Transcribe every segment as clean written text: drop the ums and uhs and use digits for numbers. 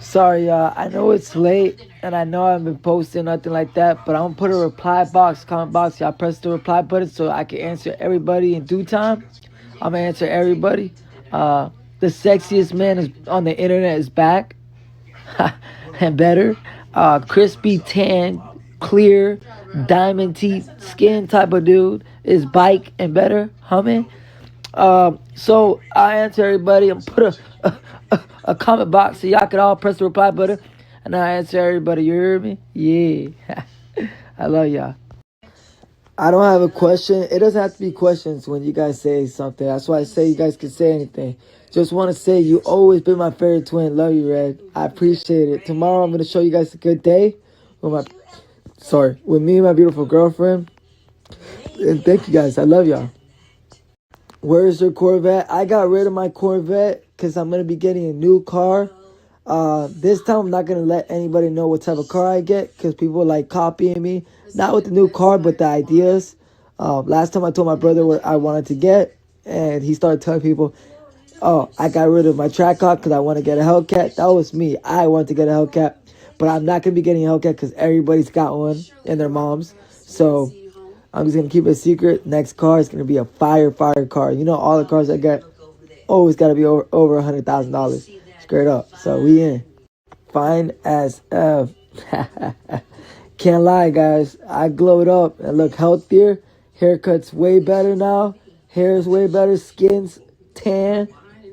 Sorry, y'all. I know it's late, and I know I haven't been posting nothing like that, but I'm gonna put a reply box, comment box. Y'all press the reply button so I can answer everybody in due time. I'm gonna answer everybody. Uh, the sexiest man is on the internet is back and better. Crispy tan, clear, diamond teeth, skin type of dude is bike and better, humming. So I answer everybody and put a comment box so y'all can all press the reply button, and I answer everybody. You hear me? Yeah. I love y'all. I don't have a question. It doesn't have to be questions when you guys say something. That's why I say you guys can say anything. Just want to say you always been my favorite twin. Love you, Red. I appreciate it. Tomorrow I'm gonna show you guys a good day with with me and my beautiful girlfriend. And thank you guys. I love y'all. Where's your Corvette? I got rid of my Corvette because I'm going to be getting a new car. This time I'm not going to let anybody know what type of car I get because people like copying me. Not with the new car, but the ideas. Last time I told my brother what I wanted to get, and he started telling people, oh, I got rid of my Trackhawk because I want to get a Hellcat. That was me. I wanted to get a Hellcat, but I'm not going to be getting a Hellcat because everybody's got one and their moms. So I'm just going to keep it a secret. Next car is going to be a fire car. You know, all the cars I get always got to be over $100,000 straight up. So we in. Fine as F. Can't lie, guys. I glowed up and look healthier. Haircut's way better now. Hair's way better. Skin's tan,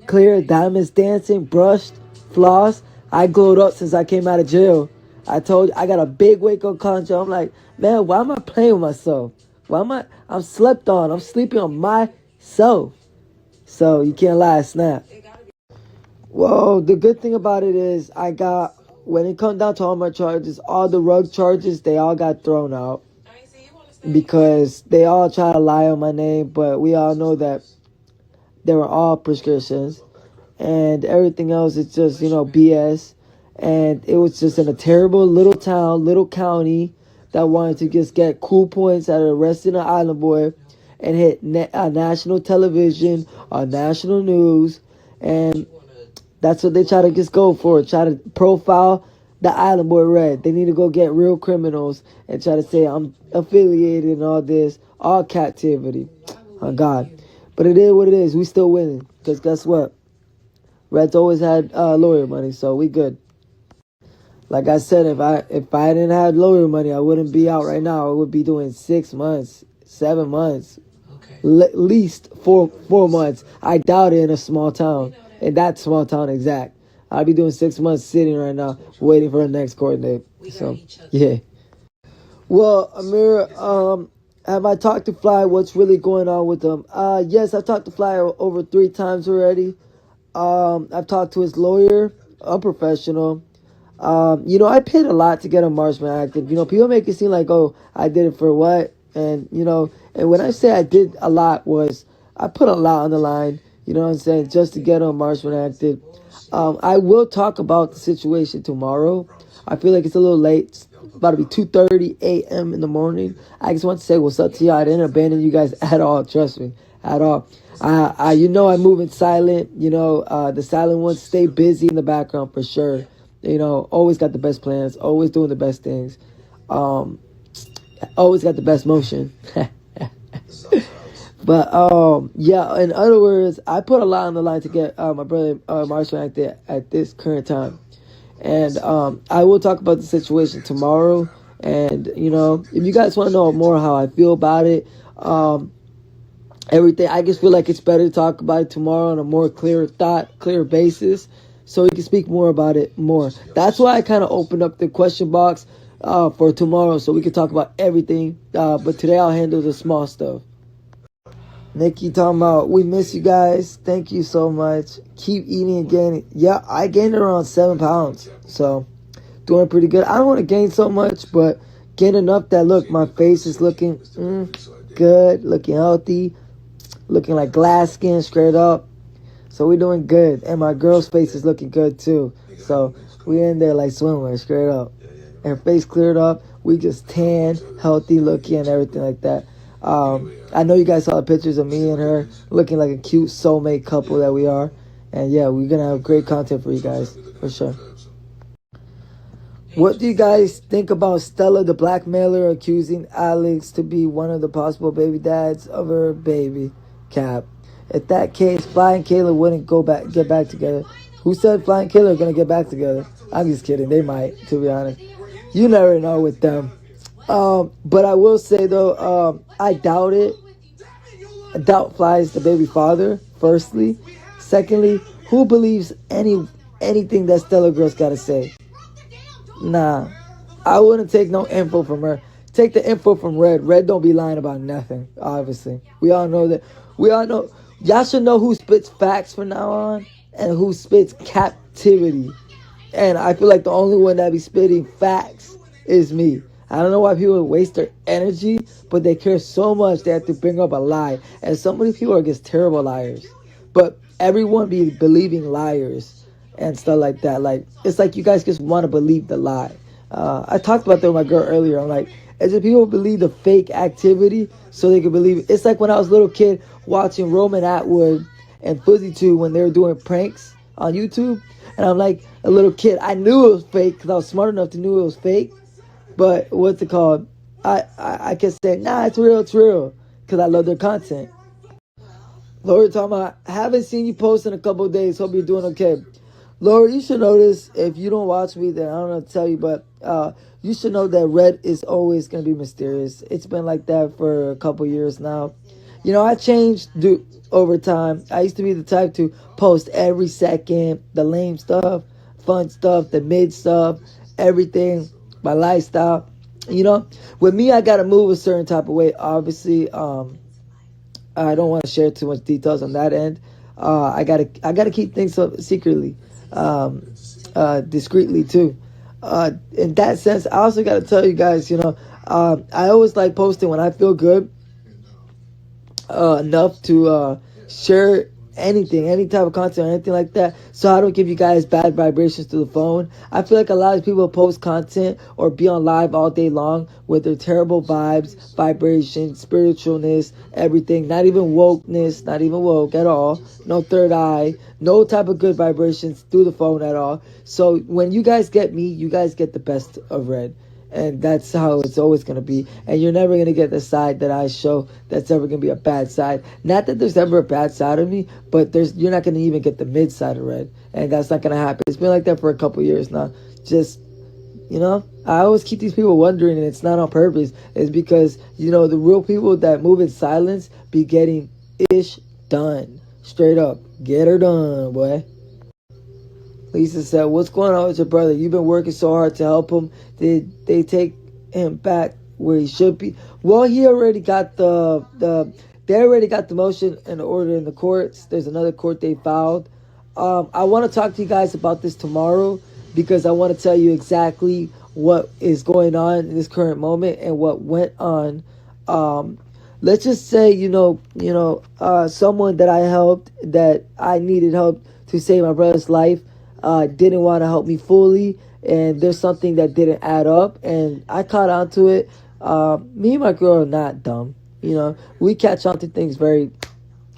clear, diamonds dancing, brushed, floss. I glowed up since I came out of jail. I told you, I got a big wake-up call. I'm like, man, why am I playing with myself? I'm slept on. I'm sleeping on myself. So you can't lie, snap. Well, the good thing about it is when it comes down to all my charges, all the rug charges, they all got thrown out because they all try to lie on my name, but we all know that they were all prescriptions and everything else is just, BS. And it was just in a terrible little town, little county that wanted to just get cool points out of arresting an island boy and hit national television, national news, and that's what they try to just go for. Try to profile the Island Boy Red. They need to go get real criminals and try to say I'm affiliated and all this. All captivity. Oh, God. But it is what it is. We still winning. Because guess what? Red's always had lawyer money, so we good. Like I said, if I didn't have lawyer money, I wouldn't be out right now. I would be doing 6 months, 7 months, at least four months. I doubt it in a small town. In that small town exact. I'll be doing 6 months sitting right now waiting for the next court date. So, yeah. Well, Amir, have I talked to Fly? What's really going on with him? Yes, I've talked to Fly over 3 times already. I've talked to his lawyer, a professional. I paid a lot to get him marksman active. People make it seem like, oh, I did it for what? And, and when I say I did a lot was I put a lot on the line. You know what I'm saying? Just to get on marksman active. I will talk about the situation tomorrow. I feel like it's a little late. It's about to be 2:30 a.m. in the morning. I just want to say what's up to y'all. I didn't abandon you guys at all. Trust me. At all. I move in silent. The silent ones stay busy in the background for sure. Always got the best plans. Always doing the best things. Always got the best motion. But, in other words, I put a lot on the line to get my brother Marshall active at this current time. And I will talk about the situation tomorrow. And, if you guys want to know more how I feel about it, everything, I just feel like it's better to talk about it tomorrow on a more clear basis. So we can speak more about it more. That's why I kind of opened up the question box for tomorrow so we can talk about everything. But today I'll handle the small stuff. Nikki talking about, we miss you guys. Thank you so much. Keep eating and gaining. Yeah, I gained around 7 pounds. So, doing pretty good. I don't want to gain so much, but gain enough that, look, my face is looking good, looking healthy, looking like glass skin straight up. So, we're doing good. And my girl's face is looking good, too. So, we in there like swimwear straight up. Her face cleared up. We just tan, healthy looking and everything like that. I know you guys saw the pictures of me and her looking like a cute soulmate couple that we are. And yeah, we're going to have great content for you guys, for sure. What do you guys think about Stella, the blackmailer, accusing Alex to be one of the possible baby dads of her baby? Cap. If that case, Fly and Kayla wouldn't get back together. Who said Fly and Kayla are gonna get back together? I'm just kidding. They might, to be honest. You never know with them. But I will say though, I doubt it. I doubt Fly is the baby father. Firstly, secondly, who believes anything that Stella girl's gotta say? Nah, I wouldn't take no info from her. Take the info from Red. Red don't be lying about nothing. Obviously, we all know that. We all know. Y'all should know who spits facts from now on and who spits captivity. And I feel like the only one that be spitting facts is me. I don't know why people waste their energy, but they care so much they have to bring up a lie. And so many people are just terrible liars. But everyone be believing liars and stuff like that. Like, it's like you guys just want to believe the lie. I talked about that with my girl earlier. I'm like, as if people believe the fake activity so they can believe it. It's like when I was a little kid watching Roman Atwood and Fuzzy 2 when they were doing pranks on YouTube. And I'm like a little kid. I knew it was fake because I was smart enough to know it was fake. But what's it called? I can say, nah, it's real. Because I love their content. Lori talking about, I haven't seen you post in a couple of days. Hope you're doing okay. Lori, you should know this. If you don't watch me, then I don't know what to tell you. But you should know that Red is always going to be mysterious. It's been like that for a couple years now. You know, I changed over time. I used to be the type to post every second, the lame stuff, fun stuff, the mid stuff, everything, my lifestyle. You know, with me, I got to move a certain type of way. Obviously, I don't want to share too much details on that end. I gotta keep things up secretly, discreetly too. In that sense, I also gotta tell you guys, you know, I always like posting when I feel good enough to share anything, any type of content or anything like that, so I don't give you guys bad vibrations through the phone. I feel like a lot of people post content or be on live all day long with their terrible vibes, vibrations, spiritualness, everything, not even wokeness, not even woke at all, no third eye, no type of good vibrations through the phone at all. So when you guys get me, you guys get the best of Red. And that's how it's always going to be. And you're never going to get the side that I show that's ever going to be a bad side. Not that there's ever a bad side of me, but you're not going to even get the mid side of Red. And that's not going to happen. It's been like that for a couple years now. Just, you know, I always keep these people wondering, and it's not on purpose. It's because, you know, the real people that move in silence be getting ish done. Straight up. Get her done, boy. Lisa said, what's going on with your brother? You've been working so hard to help him. Did they take him back where he should be? Well, he already got they already got the motion and order in the courts. There's another court they filed. I want to talk to you guys about this tomorrow because I want to tell you exactly what is going on in this current moment and what went on. Let's just say, someone that I helped, that I needed help to save my brother's life, didn't want to help me fully, and there's something that didn't add up, and I caught on to it. Me and my girl are not dumb. We catch on to things very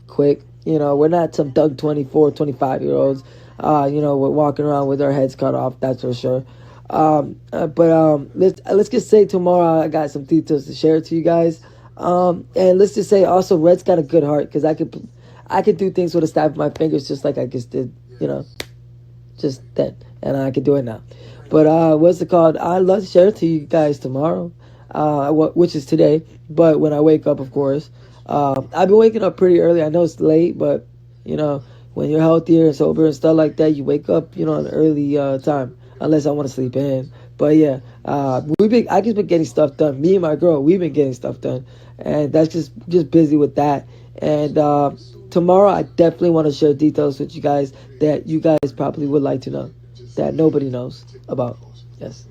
quick. We're not some Doug 24, 25-year-olds. We're walking around with our heads cut off, that's for sure. Let's just say tomorrow I got some details to share to you guys. And let's just say also Red's got a good heart, because I could do things with a snap of my fingers just like I just did, just then, and I could do it now. But what's it called? I'd love to share it to you guys tomorrow, which is today. But when I wake up, of course, I've been waking up pretty early. I know it's late, but when you're healthier and sober and stuff like that, you wake up, an early time, unless I want to sleep in. But yeah, I just been getting stuff done. Me and my girl, we've been getting stuff done, and that's just busy with that. And tomorrow, I definitely want to share details with you guys that you guys probably would like to know, that nobody knows about. Yes.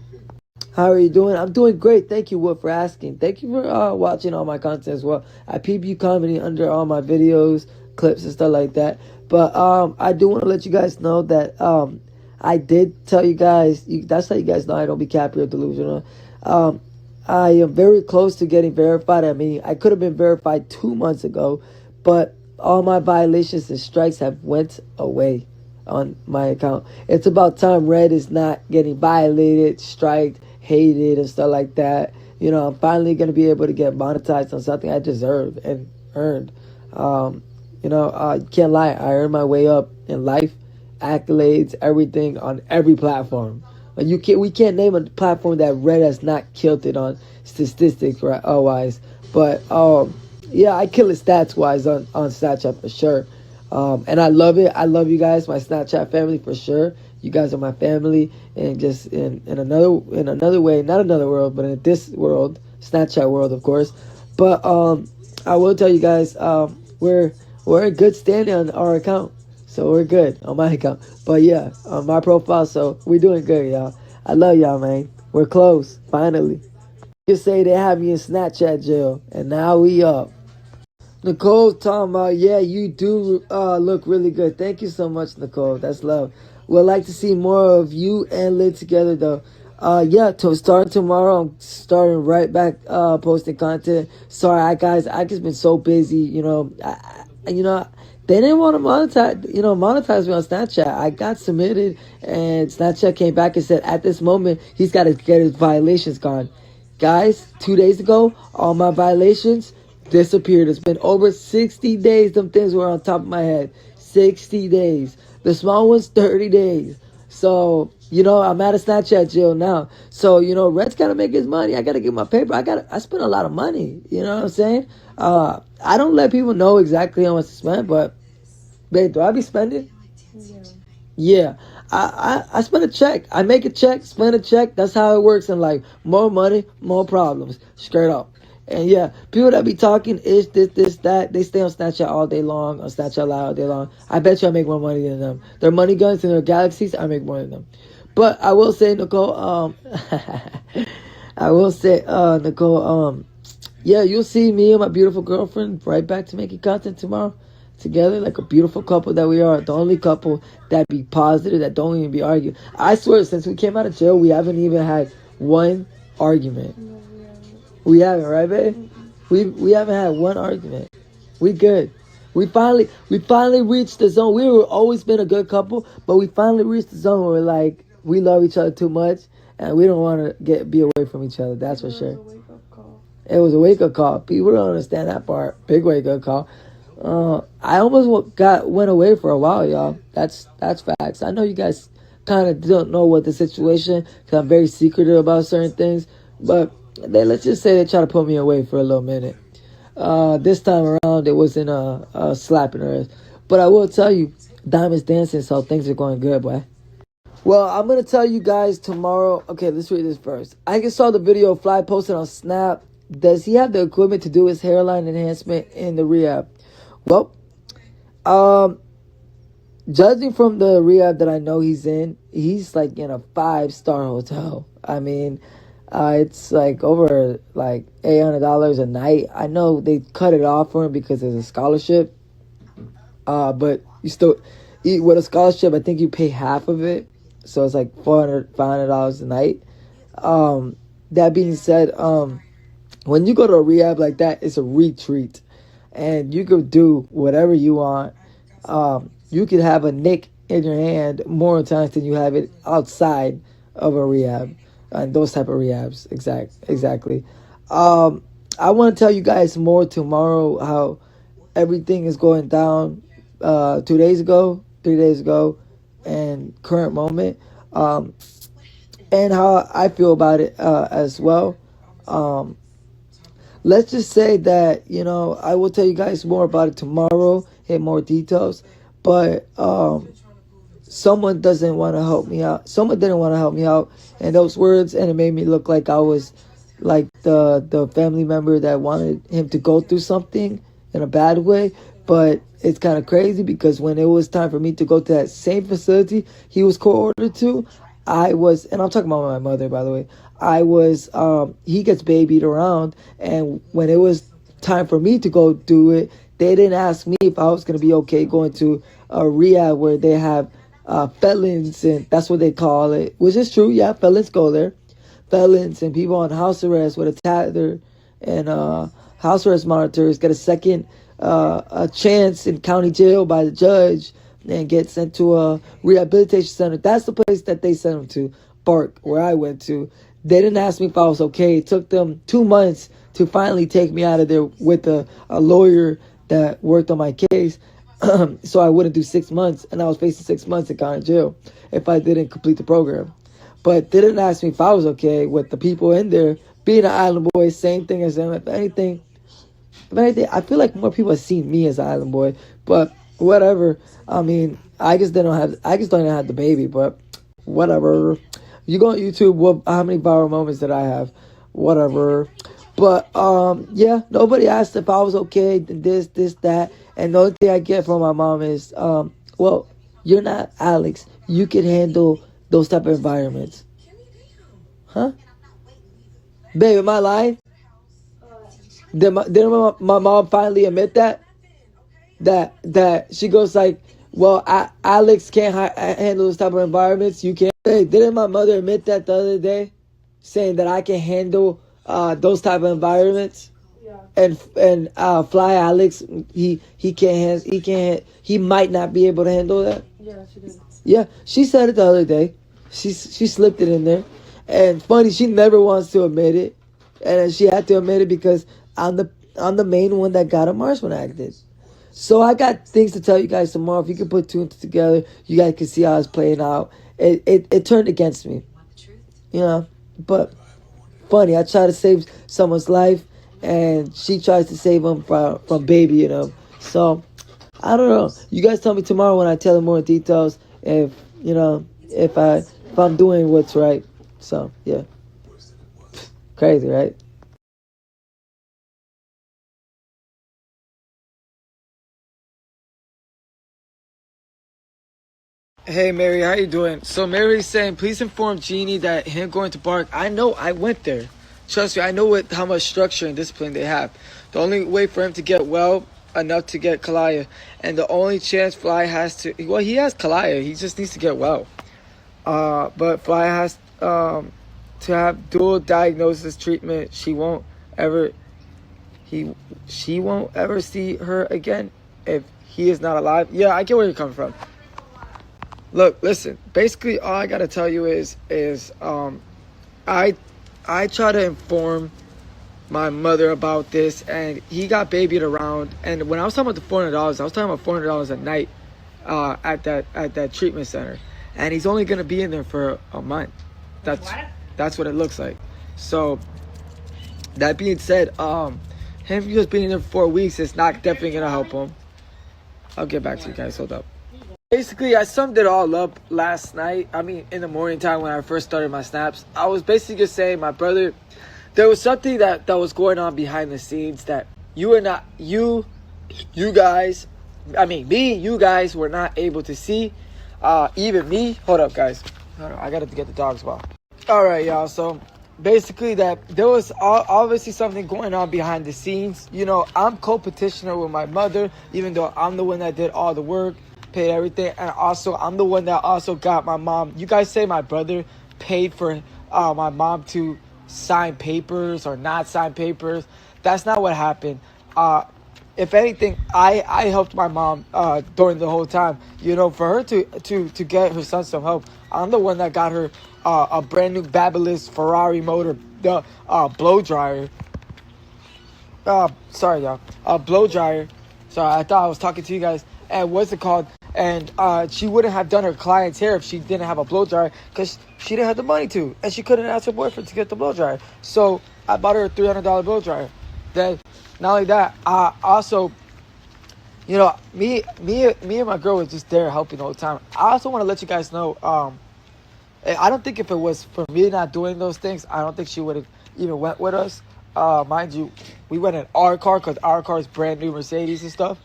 How are you doing? I'm doing great. Thank you, Wood, for asking. Thank you for watching all my content as well. I peep you commenting under all my videos, clips, and stuff like that. But I do want to let you guys know that I did tell you guys, that's how you guys know I don't be cappy or delusional. I am very close to getting verified. I mean, I could have been verified 2 months ago, but all my violations and strikes have went away. on my account. It's about time Red is not getting violated, striked, hated, and stuff like that. I'm finally gonna be able to get monetized on something I deserve and earned. You can't lie. I earned my way up in life, accolades, everything on every platform. Like we can't name a platform that Red has not killed it on statistics right wise. But yeah, I kill it stats wise on Snapchat for sure. And I love it. I love you guys, my Snapchat family for sure. You guys are my family, and just in another way, not another world, but in this world, Snapchat world, of course. But I will tell you guys, we're in good standing on our account, so we're good on my account. But yeah, on my profile, so we're doing good, y'all. I love y'all, man. We're close, finally. You say they have me in Snapchat jail, and now we up. Nicole talking about, yeah, you do look really good. Thank you so much, Nicole. That's love. Would like to see more of you and Liv together, though. Yeah, starting tomorrow, I'm starting right back posting content. Sorry, guys, I just been so busy. They didn't want to monetize me on Snapchat. I got submitted, and Snapchat came back and said at this moment he's got to get his violations gone. Guys, 2 days ago, all my violations disappeared. It's been over 60 days. Them things were on top of my head. 60 days. The small ones, 30 days. So, I'm out of Snapchat jail now. So, Red's got to make his money. I got to get my paper. I spend a lot of money. You know what I'm saying? I don't let people know exactly how much to spend, but, babe, do I be spending? Yeah. I spend a check. I make a check, spend a check. That's how it works in life. More money, more problems. Straight up. And yeah, people that be talking ish, this, that, they stay on Snapchat all day long, on Snapchat Live all day long. I bet you I make more money than them. Their money guns and their galaxies, I make more than them. But I will say, Nicole, Nicole, yeah, you'll see me and my beautiful girlfriend right back to making content tomorrow together, like a beautiful couple that we are. The only couple that be positive, that don't even be arguing. I swear, since we came out of jail, we haven't even had one argument. We haven't, right, babe? We haven't had one argument. We good. We finally reached the zone. We were always been a good couple, but we finally reached the zone where like we love each other too much and we don't want to be away from each other. That's for sure. It was a wake up call. People don't understand that part. Big wake up call. I almost went away for a while, y'all. That's facts. I know you guys kind of don't know what the situation, because I'm very secretive about certain things, but let's just say they try to put me away for a little minute. This time around, it wasn't a slap in the wrist. But I will tell you, Diamond's dancing, so things are going good, boy. Well, I'm going to tell you guys tomorrow. Okay, let's read this first. I just saw the video Fly posted on Snap. Does he have the equipment to do his hairline enhancement in the rehab? Well, judging from the rehab that I know he's in, he's like in a 5-star hotel. I mean, it's like over like $800 a night. I know they cut it off for him because there's a scholarship. But you still, with a scholarship, I think you pay half of it. So it's like $500 a night. That being said, when you go to a rehab like that, it's a retreat. And you could do whatever you want. You could have a nick in your hand more times than you have it outside of a rehab. And those type of rehabs. Exactly. I want to tell you guys more tomorrow how everything is going down 2 days ago, 3 days ago, and current moment. And how I feel about it as well. Let's just say that, I will tell you guys more about it tomorrow in more details. But someone doesn't want to help me out. Someone didn't want to help me out in those words, and it made me look like I was like the family member that wanted him to go through something in a bad way. But it's kind of crazy because when it was time for me to go to that same facility he was co-ordered to, I was, and I'm talking about my mother, by the way, he gets babied around, and when it was time for me to go do it, they didn't ask me if I was going to be okay going to a rehab where they have felons, and that's what they call it, which is true. Yeah, felons go there. Felons and people on house arrest with a tether and house arrest monitors get a second a chance in county jail by the judge and get sent to a rehabilitation center. That's the place that they sent him to, Bark, where I went to. They didn't ask me if I was okay. It took them 2 months to finally take me out of there with a lawyer that worked on my case. So I wouldn't do 6 months, and I was facing 6 months and got in jail if I didn't complete the program. But they didn't ask me if I was okay with the people in there being an island boy. Same thing as them. If anything, I feel like more people have seen me as an island boy. But whatever. I mean, I just don't have the baby. But whatever. You go on YouTube. How many viral moments did I have? Whatever. But yeah, nobody asked if I was okay. This, that, and the only thing I get from my mom is, well, you're not Alex. You can handle those type of environments. Huh? Babe, am I lying? Did my mom finally admit that? That she goes like, well, Alex can't handle those type of environments. You can't. Hey, didn't my mother admit that the other day, saying that I can handle those type of environments? Yeah. And Fly Alex, he might not be able to handle that. Yeah, she did. Yeah, she said it the other day. She slipped it in there, and funny, she never wants to admit it, and she had to admit it because I'm the main one that got a Marshman acted. So I got things to tell you guys tomorrow. If you can put two and two together, you guys can see how it's playing out. It turned against me, you know. But funny, I try to save someone's life, and she tries to save him from baby, you know. So I don't know. You guys tell me tomorrow when I tell you more details. If you know, if I'm doing what's right. So yeah, crazy, right? Hey Mary, how you doing? So Mary's saying, please inform Jeannie that him going to Bark. I know, I went there. Trust me, I know how much structure and discipline they have. The only way for him to get well enough to get Kalaya, and the only chance Fly has to, well, he has Kalaya. He just needs to get well. But Fly has to have dual diagnosis treatment. She won't ever see her again if he is not alive. Yeah, I get where you're coming from. Look, listen. Basically, all I gotta tell you is I try to inform my mother about this, and he got babied around. And when I was talking about the $400, I was talking about $400 a night at that treatment center, and he's only gonna be in there for a month. That's what it looks like. So that being said, him just being in there for 4 weeks is not definitely gonna help him. I'll get back to you guys. Hold up. Basically, I summed it all up last night. I mean, in the morning time when I first started my snaps, I was basically just saying, my brother, there was something that was going on behind the scenes that you guys were not able to see. Even me. Hold up, guys. Hold on, I gotta get the dog's ball. All right, y'all. So basically, that there was obviously something going on behind the scenes. You know, I'm co-petitioner with my mother, even though I'm the one that did all the work, paid everything, and also I'm the one that also got my mom. You guys say my brother paid for my mom to sign papers or not sign papers. That's not what happened. If anything, I helped my mom during the whole time. You know, for her to get her son some help, I'm the one that got her a brand new Babyliss Ferrari motor, the blow dryer. Sorry, y'all. Blow dryer. Sorry, I thought I was talking to you guys. And what's it called? And she wouldn't have done her client's hair if she didn't have a blow dryer, because she didn't have the money to, and she couldn't ask her boyfriend to get the blow dryer. So I bought her a $300 blow dryer. Then, not only that, I also, you know, me and my girl was just there helping all the time. I also want to let you guys know, I don't think if it was for me not doing those things, I don't think she would have even went with us. Mind you, we went in our car because our car is brand new Mercedes and stuff.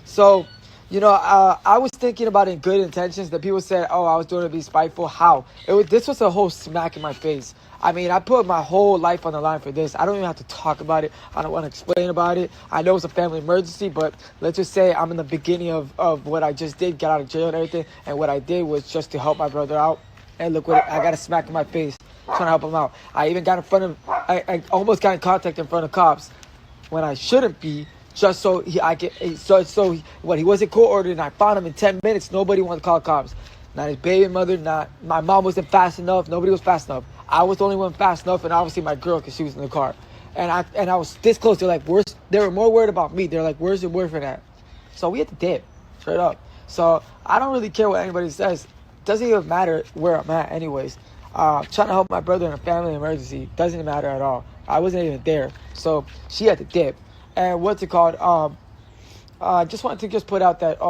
So, you know, I was thinking about it in good intentions. That people said, oh, I was doing it to be spiteful. How? This was a whole smack in my face. I mean, I put my whole life on the line for this. I don't even have to talk about it. I don't want to explain about it. I know it's a family emergency, but let's just say I'm in the beginning of what I just did, get out of jail and everything. And what I did was just to help my brother out. And look what I got a smack in my face trying to help him out. I even got in front of, I almost got in contact in front of cops when I shouldn't be, just so he wasn't court ordered, and I found him in 10 minutes. Nobody wanted to call cops. Not his baby mother, not my mom wasn't fast enough. Nobody was fast enough. I was the only one fast enough, and obviously my girl, because she was in the car. And I was this close. They're like, they were more worried about me. They're like, where's your boyfriend at? So we had to dip, straight up. So I don't really care what anybody says. Doesn't even matter where I'm at anyways. Trying to help my brother in a family emergency. Doesn't matter at all. I wasn't even there. So she had to dip. And what's it called? I just wanted to put out that,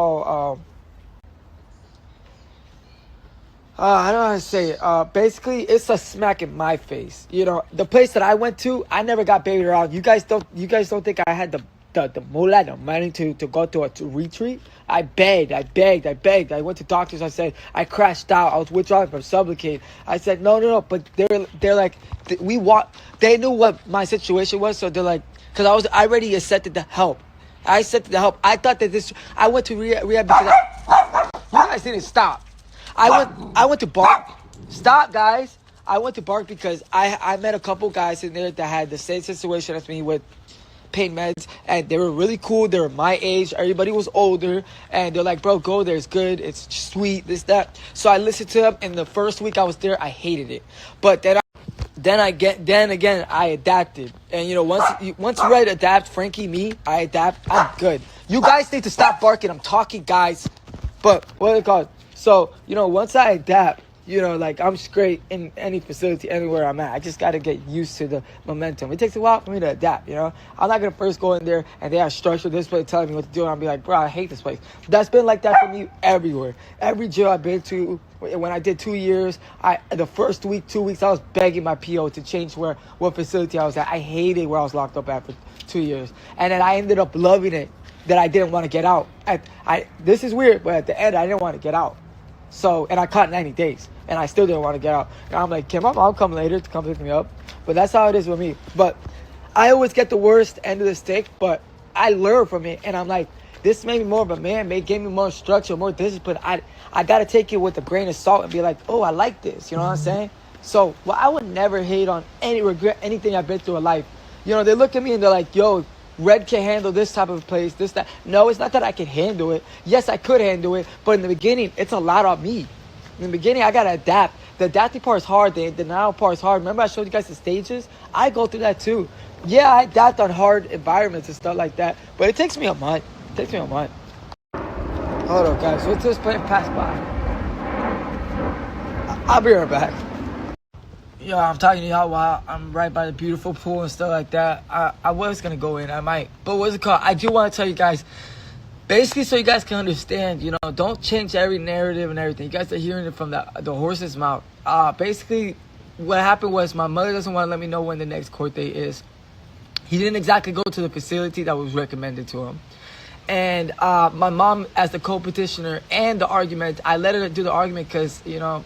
I don't know how to say it. Basically, it's a smack in my face. You know, the place that I went to, I never got babied around. You guys don't think I had the mullah, the money to go to a retreat? I begged. I went to doctors. I said, I crashed out. I was withdrawing from Sublocade. I said, no. But they're like, they knew what my situation was. So they're like, because I already accepted the help. I thought that I went to rehab because you guys didn't stop. I went to Bark. Stop, guys. I went to Bark because I met a couple guys in there that had the same situation as me with pain meds, and they were really cool. They were my age. Everybody was older, and they're like, bro, go there. It's good. It's sweet. This, that. So I listened to them, and the first week I was there, I hated it. But then again, I adapted. And, you know, once Red adapts, Frankie, me, I adapt. I'm good. You guys need to stop barking. I'm talking, guys. But what are they called? So, you know, once I adapt, you know, like, I'm straight in any facility, anywhere I'm at. I just got to get used to the momentum. It takes a while for me to adapt, you know. I'm not going to first go in there and they have structure this place telling me what to do. And I'll be like, bro, I hate this place. That's been like that for me everywhere. Every jail I've been to, when I did 2 years, the first week, 2 weeks, I was begging my PO to change what facility I was at. I hated where I was locked up at for 2 years. And then I ended up loving it, that I didn't want to get out. This is weird, but at the end, I didn't want to get out. So, and I caught 90 days, and I still didn't want to get out. And I'm like, can my mom come later to come pick me up? But that's how it is with me. But I always get the worst end of the stick, but I learn from it, and I'm like, this made me more of a man, gave me more structure, more discipline. I got to take it with a grain of salt and be like, oh, I like this, you know what I'm saying? So, well, I would never hate on regret anything I've been through in life. You know, they look at me and they're like, yo, Red can handle this type of place, this, that. No, it's not that I can handle it. Yes, I could handle it, but in the beginning, it's a lot on me. In the beginning, I got to adapt. The adapting part is hard. The denial part is hard. Remember I showed you guys the stages? I go through that too. Yeah, I adapt on hard environments and stuff like that, but it takes me a month. Hold on, guys. What's this plane pass by? I'll be right back. Yo, I'm talking to y'all while I'm right by the beautiful pool and stuff like that. I was going to go in. I might. But what's it called? I do want to tell you guys, basically so you guys can understand, you know, don't change every narrative and everything. You guys are hearing it from the horse's mouth. Basically, what happened was my mother doesn't want to let me know when the next court date is. He didn't exactly go to the facility that was recommended to him. And my mom, as the co-petitioner and the argument, I let her do the argument because, you know,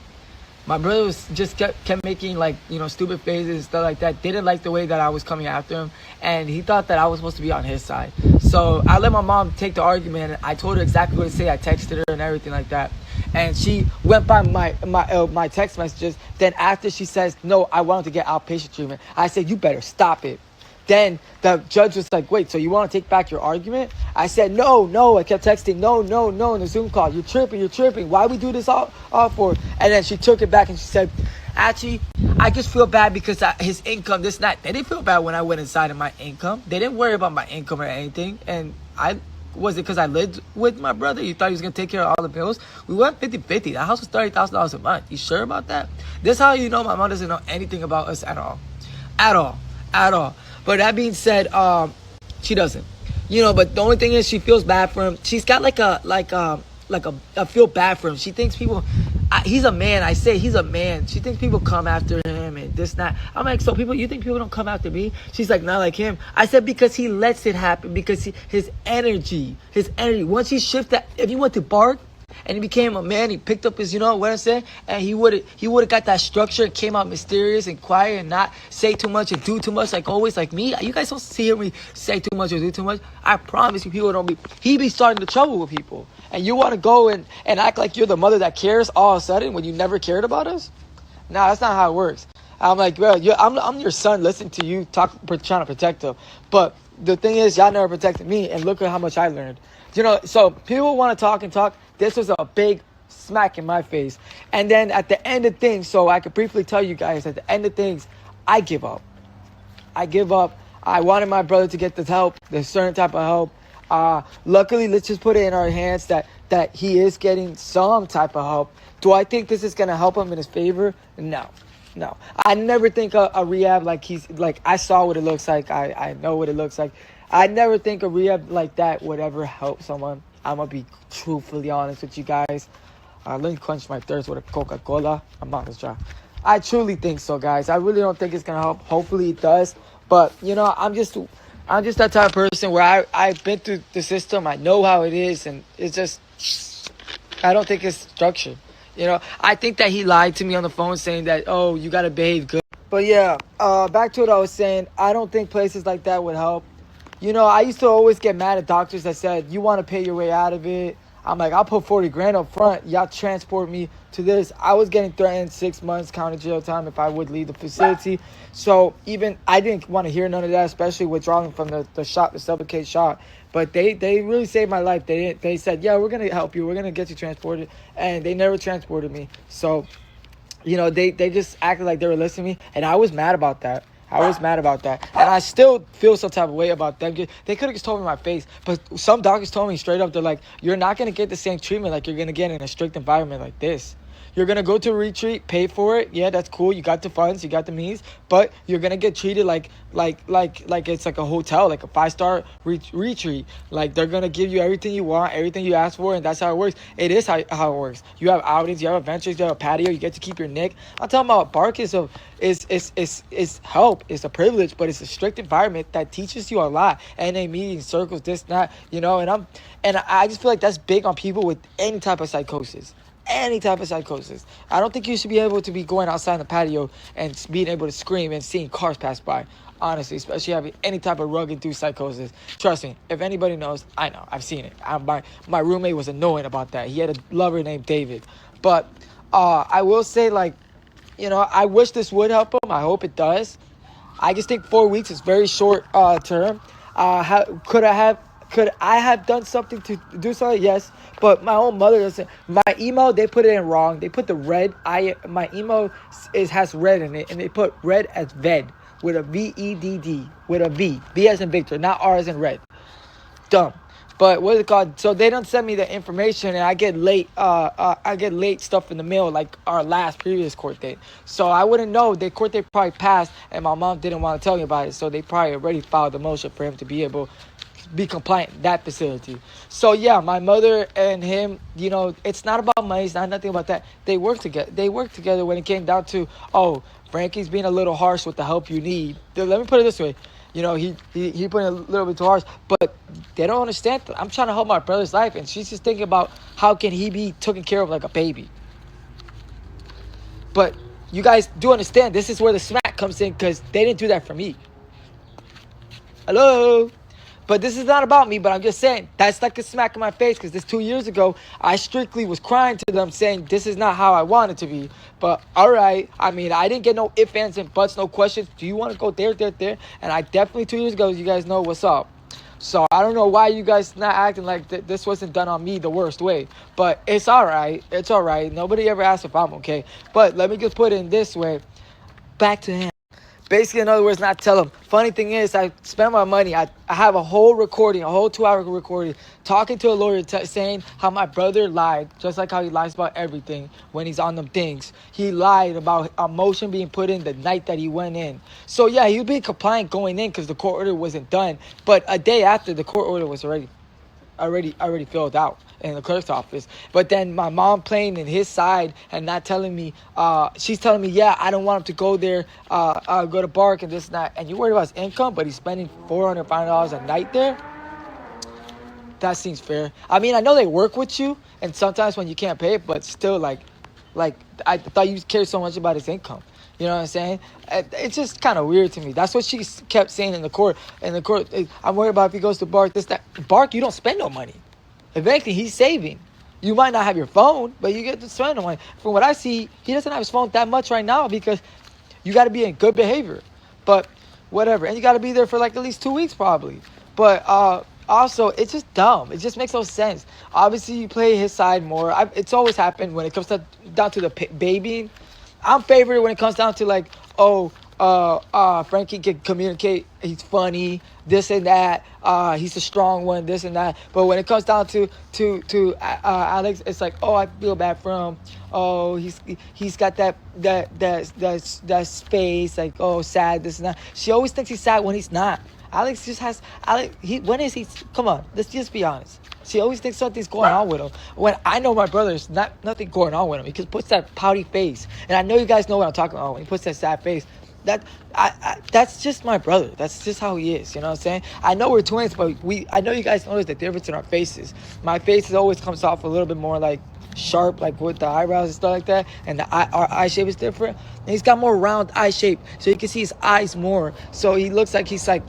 my brother was just kept making, like, you know, stupid faces and stuff like that. Didn't like the way that I was coming after him. And he thought that I was supposed to be on his side. So I let my mom take the argument. I told her exactly what to say. I texted her and everything like that. And she went by my text messages. Then after she says, no, I wanted to get outpatient treatment, I said, you better stop it. Then the judge was like, wait, so you want to take back your argument? I said, no. I kept texting, no, in the Zoom call. You're tripping. Why we do this all for? And then she took it back and she said, actually, I just feel bad because his income, this, that. They didn't feel bad when I went inside of my income. They didn't worry about my income or anything. And was it because I lived with my brother? You thought he was going to take care of all the bills? We went 50-50. The house was $30,000 a month. You sure about that? This is how you know my mom doesn't know anything about us at all. At all. But that being said, she doesn't. You know, but the only thing is she feels bad for him. She's got like a feel bad for him. She thinks people, he's a man. I say he's a man. She thinks people come after him and this, that. I'm like, so you think people don't come after me? She's like, not like him. I said, because he lets it happen, because his energy, once he shifted, if he went to bark, and he became a man, he picked up his, you know what I'm saying? And he would have got that structure and came out mysterious and quiet and not say too much and do too much like always, like me. You guys don't see me say too much or do too much. I promise you, people don't be, he be starting the trouble with people. And you want to go and act like you're the mother that cares all of a sudden when you never cared about us? Nah, that's not how it works. I'm like, bro, I'm your son, listen to you talk, trying to protect him. But the thing is, y'all never protected me, and look at how much I learned. So people want to talk and talk. This was a big smack in my face. And then at the end of things, so I could briefly tell you guys, at the end of things, I give up. I give up. I wanted my brother to get this help, this certain type of help. Luckily, let's just put it in our hands that he is getting some type of help. Do I think this is going to help him in his favor? No. I never think a rehab I saw what it looks like. I know what it looks like. I never think a rehab like that would ever help someone. I'm going to be truthfully honest with you guys. Let me quench my thirst with a Coca-Cola. I'm on this job. I truly think so, guys. I really don't think it's going to help. Hopefully it does. But, I'm just that type of person where I've been through the system. I know how it is. And it's just, I don't think it's structured. I think that he lied to me on the phone saying that, oh, you got to behave good. But yeah, back to what I was saying. I don't think places like that would help. I used to always get mad at doctors that said, you want to pay your way out of it. I'm like, I'll put 40 grand up front. Y'all transport me to this. I was getting threatened 6 months county jail time if I would leave the facility. So even I didn't want to hear none of that, especially withdrawing from the shot, the Suffocate shot. But they really saved my life. They said, yeah, we're going to help you. We're going to get you transported. And they never transported me. So, they just acted like they were listening to me. And I was mad about that. And I still feel some type of way about them. They could have just told me my face. But some doctors told me straight up, they're like, you're not going to get the same treatment like you're going to get in a strict environment like this. You're going to go to a retreat, pay for it. Yeah, that's cool. You got the funds, you got the means. But you're going to get treated like it's like a hotel, like a 5-star retreat. Like they're going to give you everything you want, everything you ask for, and that's how it works. It is how it works. You have outings, you have adventures, you have a patio, you get to keep your nick. I'm talking about Bark is help. It's a privilege, but it's a strict environment that teaches you a lot. NA meetings, circles, this, that, and I just feel like that's big on people with any type of psychosis. I don't think you should be able to be going outside the patio and being able to scream and seeing cars pass by. Honestly, especially having any type of drug-induced psychosis. Trust me, if anybody knows, I know. I've seen it. My roommate was annoying about that. He had a lover named David. But I will say, I wish this would help him. I hope it does. I just think 4 weeks is very short term. Could I have done something to do something? Yes. But my own mother doesn't. My email, they put it in wrong. They put the red. My email has red in it. And they put red as ved. With a VEDD. With a V. V as in Victor. Not R as in red. Dumb. But what is it called? So they don't send me the information, and I get late. I get late stuff in the mail, like our previous court date. So I wouldn't know. The court date probably passed, and my mom didn't want to tell me about it. So they probably already filed the motion for him to be able to be compliant in that facility. So yeah, my mother and him, it's not about money. It's not nothing about that. They work together when it came down to, oh, Frankie's being a little harsh with the help you need. Let me put it this way. He put it a little bit too harsh, but they don't understand. I'm trying to help my brother's life, and she's just thinking about how can he be taken care of like a baby. But you guys do understand, this is where the smack comes in, because they didn't do that for me. Hello? But this is not about me, but I'm just saying, that's like a smack in my face, because this 2 years ago, I strictly was crying to them saying, this is not how I want it to be. But, all right, I didn't get no ifs, ands, and buts, no questions. Do you want to go there? And I definitely, 2 years ago, you guys know what's up. So, I don't know why you guys not acting like this wasn't done on me the worst way. But it's all right. Nobody ever asked if I'm okay. But let me just put it in this way. Back to him. Basically, in other words, not tell him. Funny thing is, I spent my money. I have a whole recording, a whole 2-hour recording, talking to a lawyer saying how my brother lied, just like how he lies about everything when he's on them things. He lied about a motion being put in the night that he went in. So, yeah, he would be compliant going in because the court order wasn't done. But a day after, the court order was already filled out in the clerk's office. But then my mom playing in his side and not telling me, she's telling me, yeah, I don't want him to go there, go to Bark and this and that. And you worried about his income, but he's spending $400 a night there? That seems fair. I know they work with you, and sometimes when you can't pay it, but still, I thought you cared so much about his income. You know what I'm saying? It's just kind of weird to me. That's what she kept saying in the court. I'm worried about if he goes to Bark, this, that. Bark, you don't spend no money. If anything, he's saving. You might not have your phone, but you get to spend no money. From what I see, he doesn't have his phone that much right now because you got to be in good behavior. But whatever. And you got to be there for like at least 2 weeks probably. But also, it's just dumb. It just makes no sense. Obviously, you play his side more. It's always happened when it comes down to the babying. I'm favored when it comes down to like, oh, Frankie can communicate. He's funny, this and that. He's a strong one, this and that. But when it comes down to it's like, oh, I feel bad for him. Oh, he's got that space. Like, oh, sad, this and that. She always thinks he's sad when he's not. Alex just has when is he? Come on, let's just be honest. She always thinks something's going on with him. When I know my brother's nothing going on with him. He just puts that pouty face, and I know you guys know what I'm talking about when he puts that sad face. That's just my brother. That's just how he is. You know what I'm saying? I know we're twins, but I know you guys notice the difference in our faces. My face always comes off a little bit more like sharp, like with the eyebrows and stuff like that, and our eye shape is different. And he's got more round eye shape, so you can see his eyes more. So he looks like he's like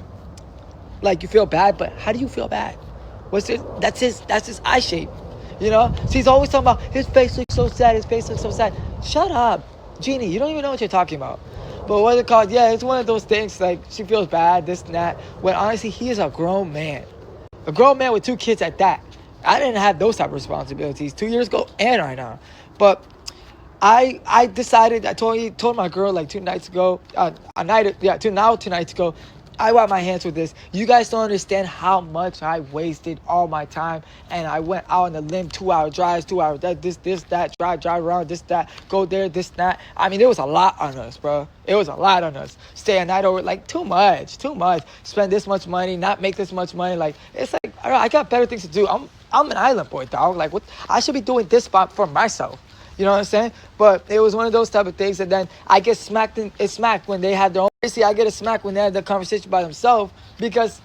you feel bad, but how do you feel bad? What's it? That's his eye shape. You know? So he's always talking about his face looks so sad, his face looks so sad. Shut up, Jeannie, you don't even know what you're talking about. But what's it called? Yeah, it's one of those things, like she feels bad, this and that. When honestly he is a grown man. A grown man with 2 kids at that. I didn't have those type of responsibilities 2 years ago and right now. But I decided, I told my girl like 2 nights ago, 2 nights ago, I wipe my hands with this. You guys don't understand how much I wasted all my time, and I went out on the limb, 2-hour drives, 2 hours, that, drive around, this, that, go there, this, that. I mean, it was a lot on us, bro. It was a lot on us. Stay a night over, like, too much. Spend this much money, not make this much money. Like, it's like, I got better things to do. I'm an island boy, dog. Like, what? I should be doing this spot for myself. You know what I'm saying? But it was one of those type of things, and then I get smacked when they had their own. Basically, I get a smack when they had the conversation by themselves, because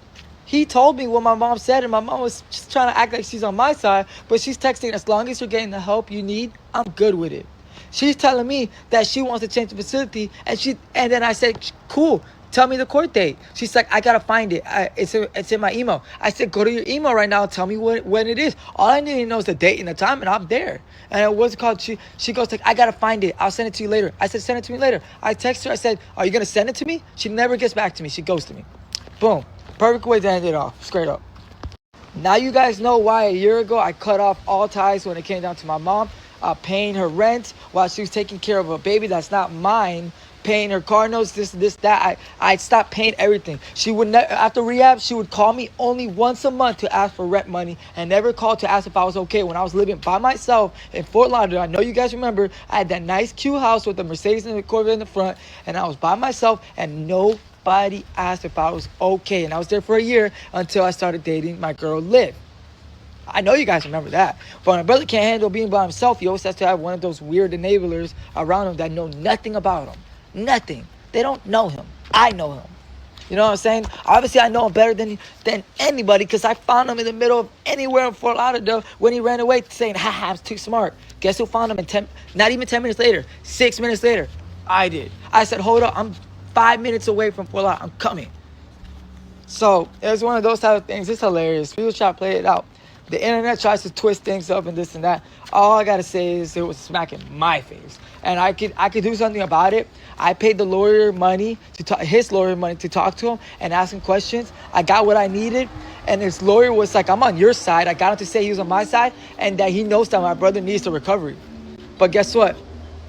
he told me what my mom said, and my mom was just trying to act like she's on my side, but she's texting, as long as you're getting the help you need, I'm good with it. She's telling me that she wants to change the facility, and then I said, cool. Tell me the court date. She's like, I gotta find it. It's in my email. I said, go to your email right now and tell me when it is. All I need to know is the date and the time, and I'm there. And it was called. She goes like, I gotta find it. I'll send it to you later. I said, send it to me later. I text her. I said, are you gonna send it to me? She never gets back to me. She goes to me. Boom. Perfect way to end it off. Straight up. Now you guys know why a year ago I cut off all ties when it came down to my mom, paying her rent while she was taking care of a baby that's not mine. Paying her car notes, this, that. I stopped paying everything. She would after rehab, she would call me only once a month to ask for rent money, and never called to ask if I was okay. When I was living by myself in Fort Lauderdale, I know you guys remember, I had that nice cute house with the Mercedes and the Corvette in the front, and I was by myself, and nobody asked if I was okay. And I was there for a year until I started dating my girl Liv. I know you guys remember that. But when a brother can't handle being by himself, he always has to have one of those weird enablers around him that know nothing about him. Nothing. They don't know him. I know him. You know what I'm saying? Obviously, I know him better than anybody, because I found him in the middle of anywhere in Fort Lauderdale when he ran away, saying, I'm too smart. Guess who found him not even 10 minutes later, 6 minutes later? I did. I said, hold up, I'm 5 minutes away from Fort Lauderdale. I'm coming. So it was one of those type of things. It's hilarious. People try to play it out. The internet tries to twist things up and this and that. All I gotta say is it was smacking my face, and I could do something about it. I paid the lawyer money his lawyer money to talk to him and ask him questions. I got what I needed, and his lawyer was like, "I'm on your side." I got him to say he was on my side, and that he knows that my brother needs the recovery. But guess what?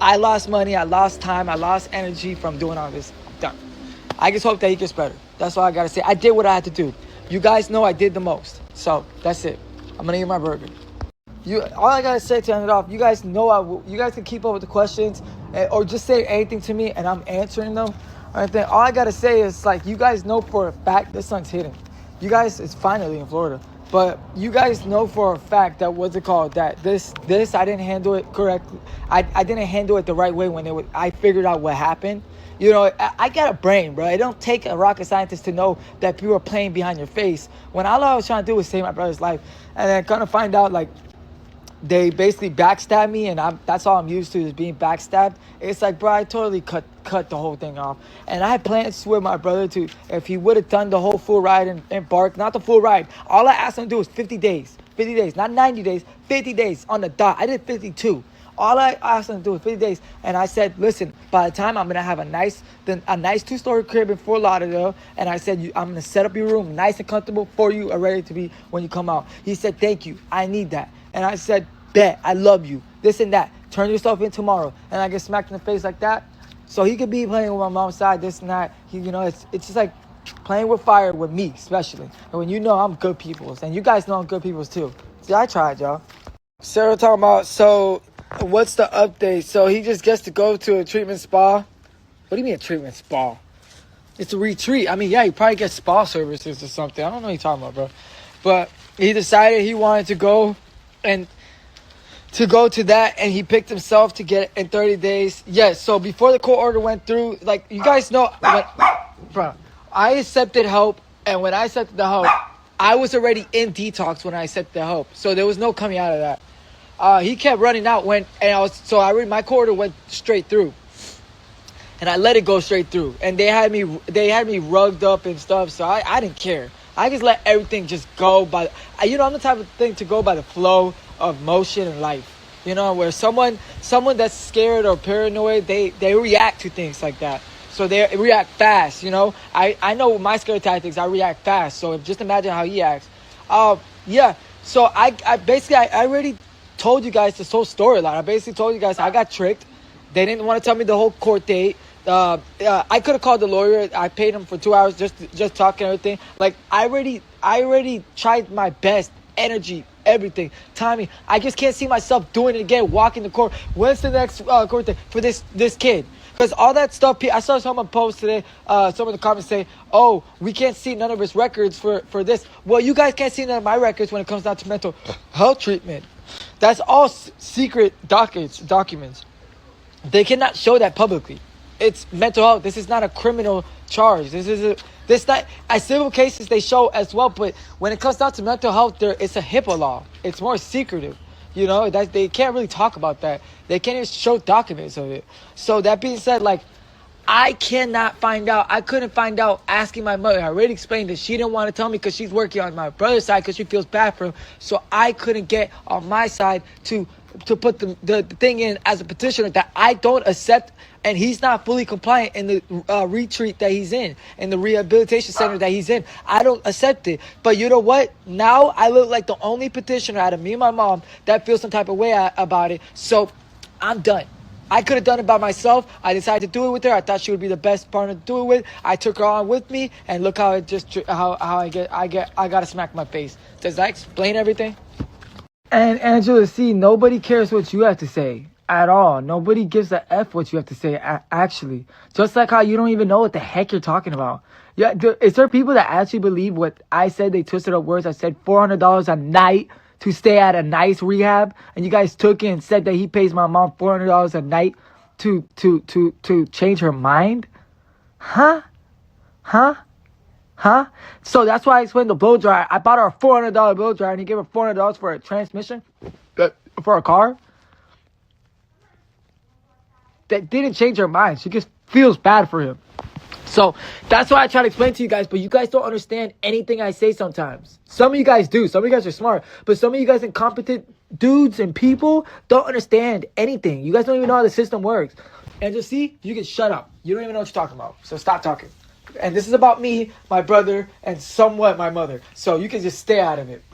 I lost money, I lost time, I lost energy from doing all this. I'm done. I just hope that he gets better. That's all I gotta say. I did what I had to do. You guys know I did the most. So that's it. I'm gonna eat my burger. All I gotta say to end it off, you guys know you guys can keep up with the questions, or just say anything to me and I'm answering them. All I gotta say is, like, you guys know for a fact this sun's hitting. You guys, it's finally in Florida, but you guys know for a fact that that this I didn't handle it correctly. I didn't handle it the right way when I figured out what happened. You know, I got a brain, bro. It don't take a rocket scientist to know that people are playing behind your face. When all I was trying to do was save my brother's life, and then kind of find out, like, they basically backstab me, and that's all I'm used to, is being backstabbed. It's like, bro, I totally cut the whole thing off. And I had plans with my brother to, if he would have done the whole full ride and bark, not the full ride. All I asked him to do was 50 days. 50 days, not 90 days, 50 days on the dot. I did 52. All I asked them to do was 50 days. And I said, listen, by the time I'm going to have a nice 2-story crib in Fort Lauderdale. And I said, I'm going to set up your room nice and comfortable for you and ready to be when you come out. He said, thank you. I need that. And I said, bet, I love you. This and that. Turn yourself in tomorrow. And I get smacked in the face like that. So he could be playing with my mom's side, this and that. It's just like playing with fire with me, especially. And when you know I'm good people's, and you guys know I'm good people's too. See, I tried, y'all. Sarah talking about, so what's the update? So he just gets to go to a treatment spa. What do you mean a treatment spa? It's a retreat. I mean, yeah, he probably gets spa services or something. I don't know what you're talking about, bro. But he decided he wanted to go to that, and he picked himself to get it in 30 days. Yes, so before the court order went through, like, you guys know, bro, I accepted help, and when I accepted the help, I was already in detox when I accepted the help. So there was no coming out of that. He kept running out my court order went straight through. And I let it go straight through. And they had me rugged up and stuff, so I didn't care. I just let everything just go by, I'm the type of thing to go by the flow of motion in life. Where someone that's scared or paranoid, they react to things like that. So they react fast, I know with my scare tactics, I react fast. So just imagine how he acts. Yeah. So I already told you guys this whole storyline. I basically told you guys I got tricked. They didn't want to tell me the whole court date. I could have called the lawyer. I paid him for 2 hours just talking everything. Like I already tried my best, energy, everything, timing. I just can't see myself doing it again. Walking the court. When's the next court date for this kid? Because all that stuff, I saw someone post today, some of the comments say, oh, we can't see none of his records for this. Well, you guys can't see none of my records when it comes down to mental health treatment. That's all secret documents. They cannot show that publicly. It's mental health. This is not a criminal charge. Civil cases they show as well, but when it comes down to mental health, it's a HIPAA law. It's more secretive. That they can't really talk about that. They can't even show documents of it. So that being said, like, I cannot find out. I couldn't find out asking my mother. I already explained that she didn't want to tell me because she's working on my brother's side because she feels bad for him. So I couldn't get on my side to put the thing in as a petitioner that I don't accept, and he's not fully compliant in the retreat that he's in the rehabilitation center that he's in. I don't accept it. But you know what? Now I look like the only petitioner out of me and my mom that feels some type of way about it. So I'm done. I could have done it by myself. I decided to do it with her. I thought she would be the best partner to do it with. I took her on with me, and look how I got a smack in my face. Does that explain everything? And Angela C, nobody cares what you have to say at all. Nobody gives a F what you have to say, actually. Just like how you don't even know what the heck you're talking about. Yeah, is there people that actually believe what I said? They twisted up words. I said $400 a night to stay at a nice rehab, and you guys took it and said that he pays my mom $400 a night to change her mind? Huh? So that's why I explained the blow dryer. I bought her a $400 blow dryer, and he gave her $400 for a transmission for a car. That didn't change her mind. She just feels bad for him. So that's why I try to explain to you guys, but you guys don't understand anything I say sometimes. Some of you guys do. Some of you guys are smart, but some of you guys incompetent dudes and people don't understand anything. You guys don't even know how the system works. And just see, you can shut up. You don't even know what you're talking about. So stop talking. And this is about me, my brother, and somewhat my mother. So you can just stay out of it.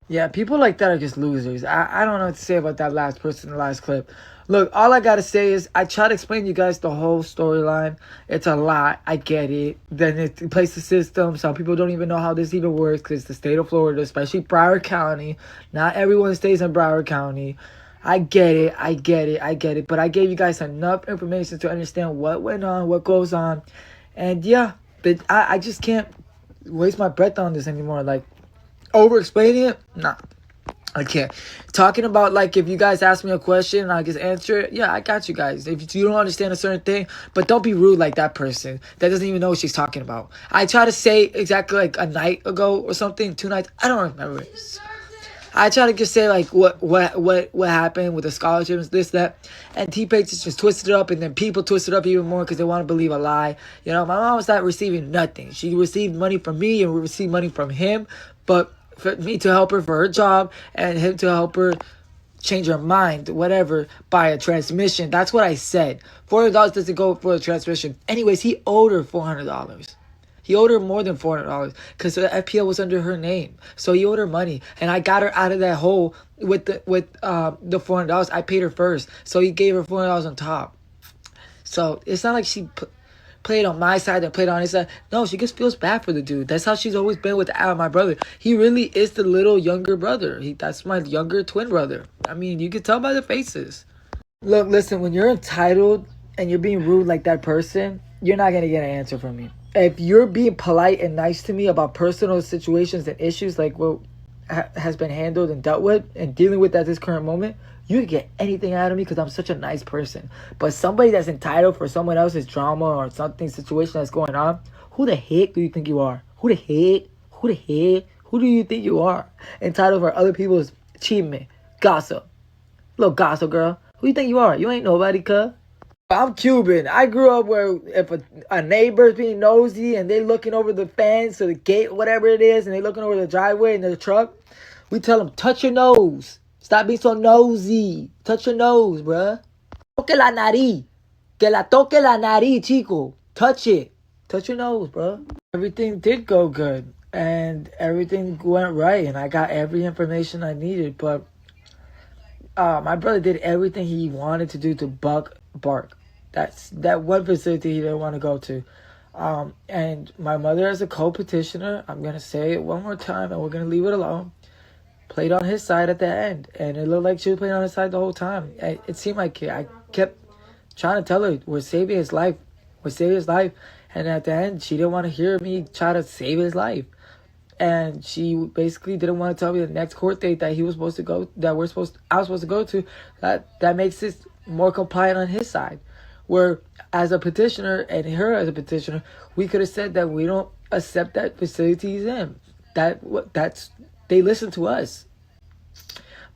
Yeah, people like that are just losers. I don't know what to say about that last person in the last clip. Look, all I got to say is I try to explain to you guys the whole storyline. It's a lot. I get it. Then it plays the system. Some people don't even know how this even works because it's the state of Florida, especially Broward County. Not everyone stays in Broward County. I get it. But I gave you guys enough information to understand what went on, what goes on. And yeah, but I just can't waste my breath on this anymore. Like, over-explaining it? Nah. I can't. Talking about, like, if you guys ask me a question and I just answer it, yeah, I got you guys. If you don't understand a certain thing, but don't be rude like that person that doesn't even know what she's talking about. I try to say exactly like a night ago or something, 2 nights. I don't remember it. I try to just say, like, what happened with the scholarships, this, that. And T-Pages just twisted it up, and then people twisted it up even more because they want to believe a lie. You know, my mom was not receiving nothing. She received money from me, and we received money from him. But for me to help her for her job, and him to help her change her mind, whatever, by a transmission. That's what I said. $400 doesn't go for a transmission. Anyways, he owed her $400. He owed her more than $400 because the FPL was under her name. So he owed her money, and I got her out of that hole with the $400. I paid her first, so he gave her $400 on top. So it's not like she played on my side and played on his side. No, she just feels bad for the dude. That's how she's always been with my brother. He really is the little younger brother. That's my younger twin brother. I mean, you can tell by the faces. Look, listen, when you're entitled and you're being rude like that person, you're not going to get an answer from me. If you're being polite and nice to me about personal situations and issues like what has been handled and dealt with and dealing with at this current moment, you can get anything out of me because I'm such a nice person. But somebody that's entitled for someone else's drama or something, situation that's going on, who the heck do you think you are? Who the heck? Who do you think you are? Entitled for other people's achievement, gossip. Little gossip girl. Who you think you are? You ain't nobody, cuz. I'm Cuban. I grew up where if a neighbor's being nosy and they looking over the fence or the gate, whatever it is, and they looking over the driveway in their truck, we tell them, touch your nose. Stop being so nosy. Touch your nose, bruh. Toque la nariz. Que la toque la nariz, chico. Touch it. Touch your nose, bruh. Everything did go good. And everything went right. And I got every information I needed. But my brother did everything he wanted to do to bark. That's that one facility he didn't want to go to. And my mother, as a co-petitioner, I'm going to say it one more time and we're going to leave it alone, played on his side at the end. And it looked like she was playing on his side the whole time. It seemed like I kept trying to tell her, we're saving his life. We're saving his life. And at the end, she didn't want to hear me try to save his life. And she basically didn't want to tell me the next court date that he was supposed to go, I was supposed to go to. That makes it more compliant on his side. Where as a petitioner and her as a petitioner, we could have said that we don't accept that facility he's in. They listen to us.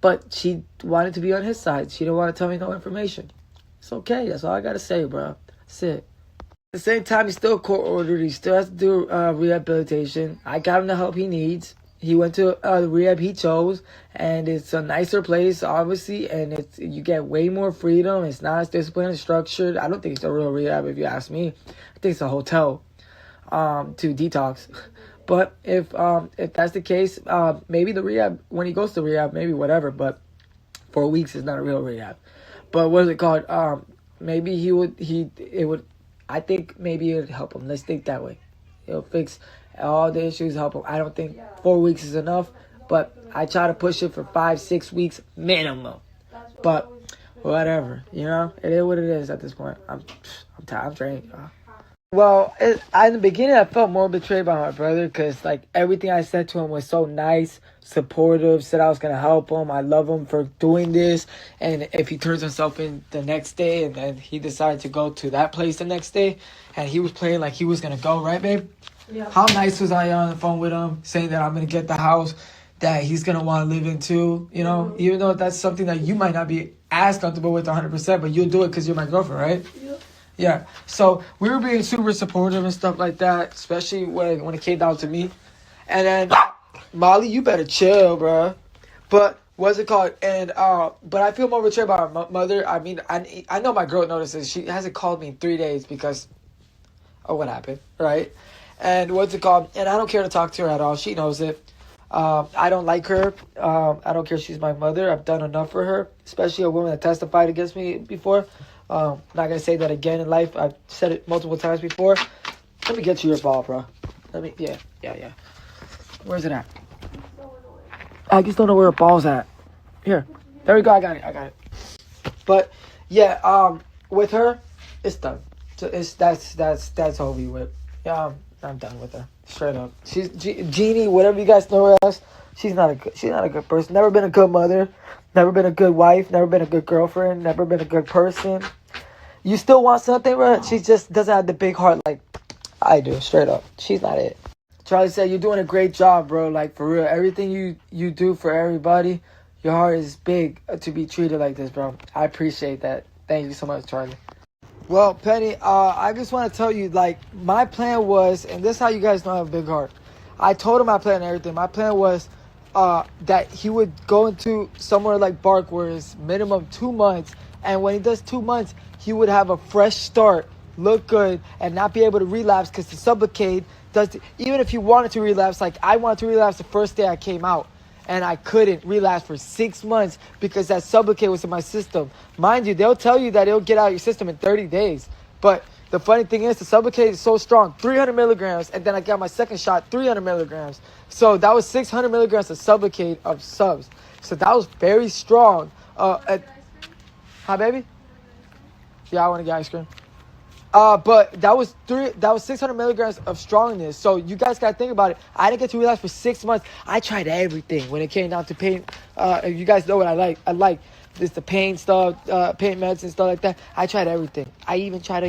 But she wanted to be on his side. She didn't want to tell me no information. It's okay. That's all I gotta say, bro. That's it. At the same time, he's still court ordered. He still has to do rehabilitation. I got him the help he needs. He went to the rehab he chose, and it's a nicer place, obviously, and you get way more freedom. It's not as disciplined and structured. I don't think it's a real rehab, if you ask me. I think it's a hotel to detox. But if that's the case, maybe the rehab, when he goes to rehab, maybe whatever. But 4 weeks is not a real rehab. But what is it called? Maybe I think maybe it would help him. Let's think that way. It'll fix all the issues, help him. I don't think 4 weeks is enough, but I try to push it for 5-6 weeks minimum. But whatever, you know, it is what it is at this point. I'm tired. I'm drained. Well, in the beginning, I felt more betrayed by my brother because, like, everything I said to him was so nice, supportive, said I was going to help him. I love him for doing this. And if he turns himself in the next day and then he decided to go to that place the next day and he was playing like he was going to go, right, babe? Yeah. How nice was I on the phone with him saying that I'm going to get the house that he's going to want to live in too, you know? Mm-hmm. Even though that's something that you might not be as comfortable with 100%, but you'll do it because you're my girlfriend, right? Yeah. Yeah, so we were being super supportive and stuff like that, especially when it came down to me. And then, Molly, you better chill, bro. But what's it called? And but I feel more betrayed by my mother. I mean, I know my girl notices. She hasn't called me in 3 days because of what happened, right? And what's it called? And I don't care to talk to her at all. She knows it. I don't like her. I don't care. She's my mother. I've done enough for her, especially a woman that testified against me before. Not gonna say that again in life. I've said it multiple times before. Let me get you your ball, bro. Yeah. Where's it at? I just don't know where the ball's at. Here. There we go. I got it. But yeah, with her, it's done. So that's over with. Yeah, I'm done with her. Straight up. She's Jeannie, whatever you guys know her as. She's not a good person. Never been a good mother. Never been a good wife. Never been a good girlfriend. Never been a good person. You still want something, bro? She just doesn't have the big heart like I do. Straight up. She's not it. Charlie said, you're doing a great job, bro. Like, for real. Everything you do for everybody, your heart is big to be treated like this, bro. I appreciate that. Thank you so much, Charlie. Well, Penny, I just want to tell you, like, my plan was, and this is how you guys know I have a big heart. I told him my plan and everything. My plan was that he would go into somewhere like Bark where it's minimum 2 months, and when he does 2 months, he would have a fresh start, look good, and not be able to relapse because the Sublocade does. Even if you wanted to relapse, like I wanted to relapse the first day I came out, and I couldn't relapse for 6 months because that Sublocade was in my system. Mind you, they'll tell you that it'll get out of your system in 30 days, but the funny thing is, the Sublocade is so strong, 300 milligrams, and then I got my second shot, 300 milligrams. So that was 600 milligrams of Sublocade of subs. So that was very strong. Hi, baby? Yeah, I want to get ice cream. But that was 600 milligrams of strongness. So you guys got to think about it. I didn't get to relapse for 6 months. I tried everything when it came down to pain. You guys know what I like. I like this, the pain stuff, pain meds and stuff like that. I tried everything. I even tried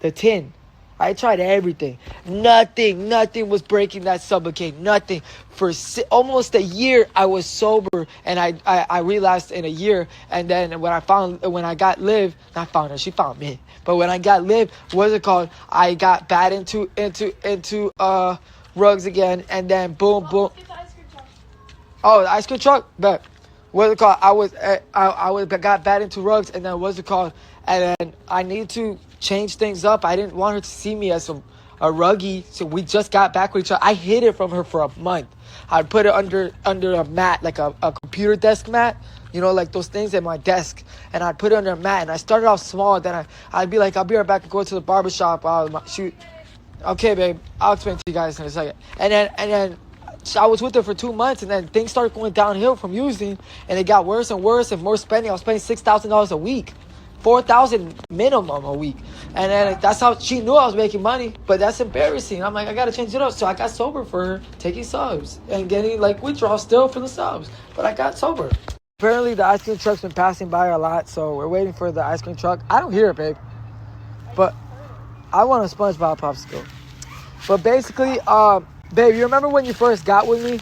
the tin. I tried everything. Nothing was breaking that Sublocade. Nothing. For almost a year, I was sober, and I relapsed in a year. And then when I got Liv, not found her, she found me. But when I got Liv, what's it called? I got bad into rugs again, and then boom. Oh, the ice cream truck, but what's it called? I got bad into rugs, and then what's it called? And then I need to change things up. I didn't want her to see me as a ruggy, so we just got back with each other. I hid it from her for a month. I'd put it under a mat, like a computer desk mat, you know, like those things at my desk, and I'd put it under a mat. And I started off small, then I'd be like, I'll be right back and go to the barbershop. Shoot. Okay, babe, I'll explain to you guys in a second. And then I was with her for 2 months, and then things started going downhill from using, and it got worse and worse and more spending. I was spending $6,000 a week. $4,000 minimum a week, and then that's how she knew I was making money. But that's embarrassing. I'm like, I gotta change it up. So I got sober for her, taking subs and getting like withdrawals still for the subs. But I got sober. Apparently the ice cream truck's been passing by a lot, so we're waiting for the ice cream truck. I don't hear it, babe, but I want a SpongeBob popsicle. But basically, babe, you remember when you first got with me,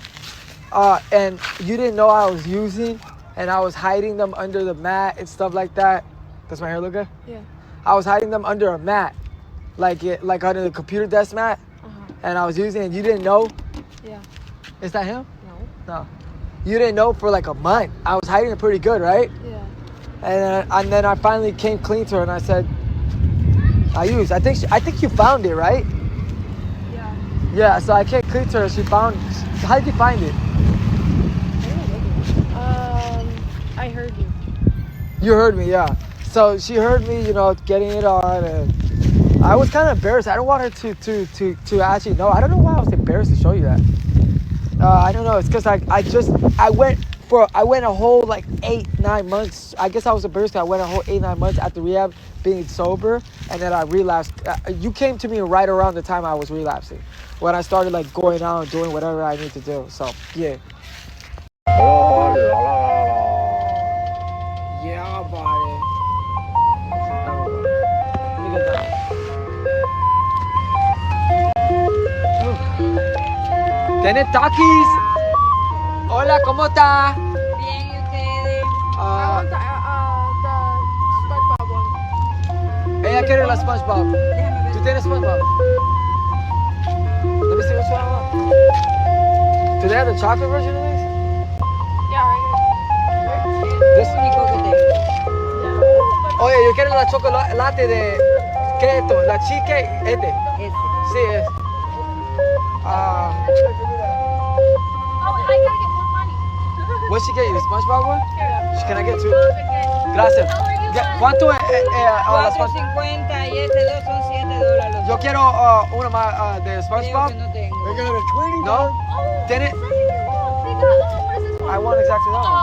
and you didn't know I was using, and I was hiding them under the mat and stuff like that? Does my hair look good? Yeah. I was hiding them under a mat, like under the computer desk mat, and I was using it, and you didn't know? Yeah. Is that him? No. You didn't know for like a month. I was hiding it pretty good, right? Yeah. And then I finally came clean to her, and I said, I used. I think you found it, right? Yeah. Yeah. So I came clean to her. She found. How did you find it? I heard you. You heard me, yeah. So she heard me, you know, getting it on, and I was kind of embarrassed. I don't want her to actually know. I don't know why I was embarrassed to show you that. I don't know. It's because I went a whole like 8-9 months. I guess I was embarrassed. I went a whole 8-9 months after rehab, being sober, and then I relapsed. You came to me right around the time I was relapsing, when I started like going out and doing whatever I need to do. So yeah. Yeah, buddy. ¿Tiene Takis? Hola, ¿cómo está? Bien, ¿y ustedes? I want the SpongeBob one. Ella quiere la SpongeBob. ¿Tú tienes SpongeBob? Let me see what's one. Do they have the chocolate version of this? Yeah, right here. This único que tengo. Oye, yo quiero la chocolate de keto, la chique, este. Sí, es. Oh, I gotta get more money. What's she get you? The SpongeBob one? Here. Can I get two? Gracias. ¿Cuánto es la SpongeBob? 4.50 y este dos son $7. Yo quiero una más de SpongeBob. No tengo. No? Tiene. They got, what is this one? I want exactly that one.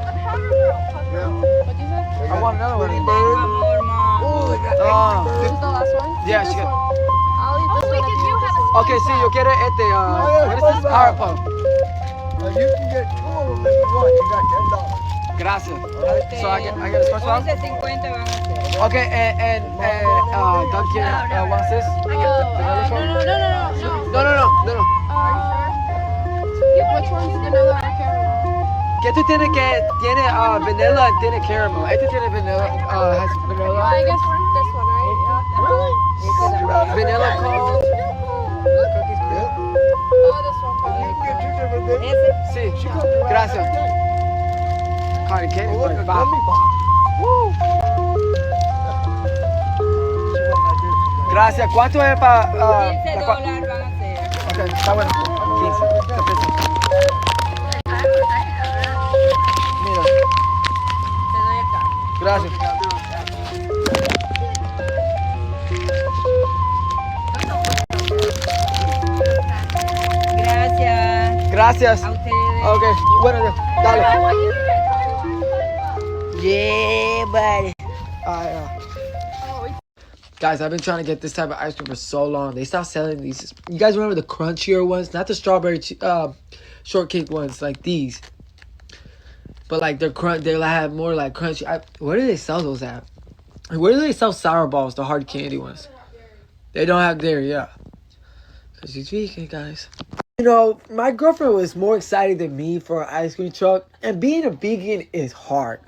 A hamburger. What'd you say? I want another one. Amor, ma. This is the last one? Yeah, This she got. one. I'll eat this one. We do have a Okay, sí, yo quiero este. What is this? Powerpuff. You can get two of them if you want. You got $10. Gracias. So I get a SpongeBob. 11.50 van a ser. Okay, and Duncan wants this. No. Which one's vanilla or caramel? Que este tiene vanilla and tiene caramel. Este tiene vanilla, has vanilla. I guess this one, right? Yeah. Vanilla cone. Yeah. one. You can get two different things. Ese. Sí. She comes around Gracias. every day. Cotton candy Oh, look, like a $5. gummy box. Woo. She went like this. Gracias. ¿Cuánto es para...? $15 van a ser. Ok, está bueno. 15. Está peso. Mira, Te doy el cambio. gracias. Gracias. Gracias. A ustedes. Ok, bueno, dale. Yeah, buddy. Guys, I've been trying to get this type of ice cream for so long. They stopped selling these. You guys remember the crunchier ones? Not the strawberry shortcake ones like these. But like they're they have more like crunchy. Where do they sell those at? Where do they sell sour balls, the hard candy ones? They don't have dairy, yeah. Because she's vegan, guys. You know, my girlfriend was more excited than me for an ice cream truck. And being a vegan is hard.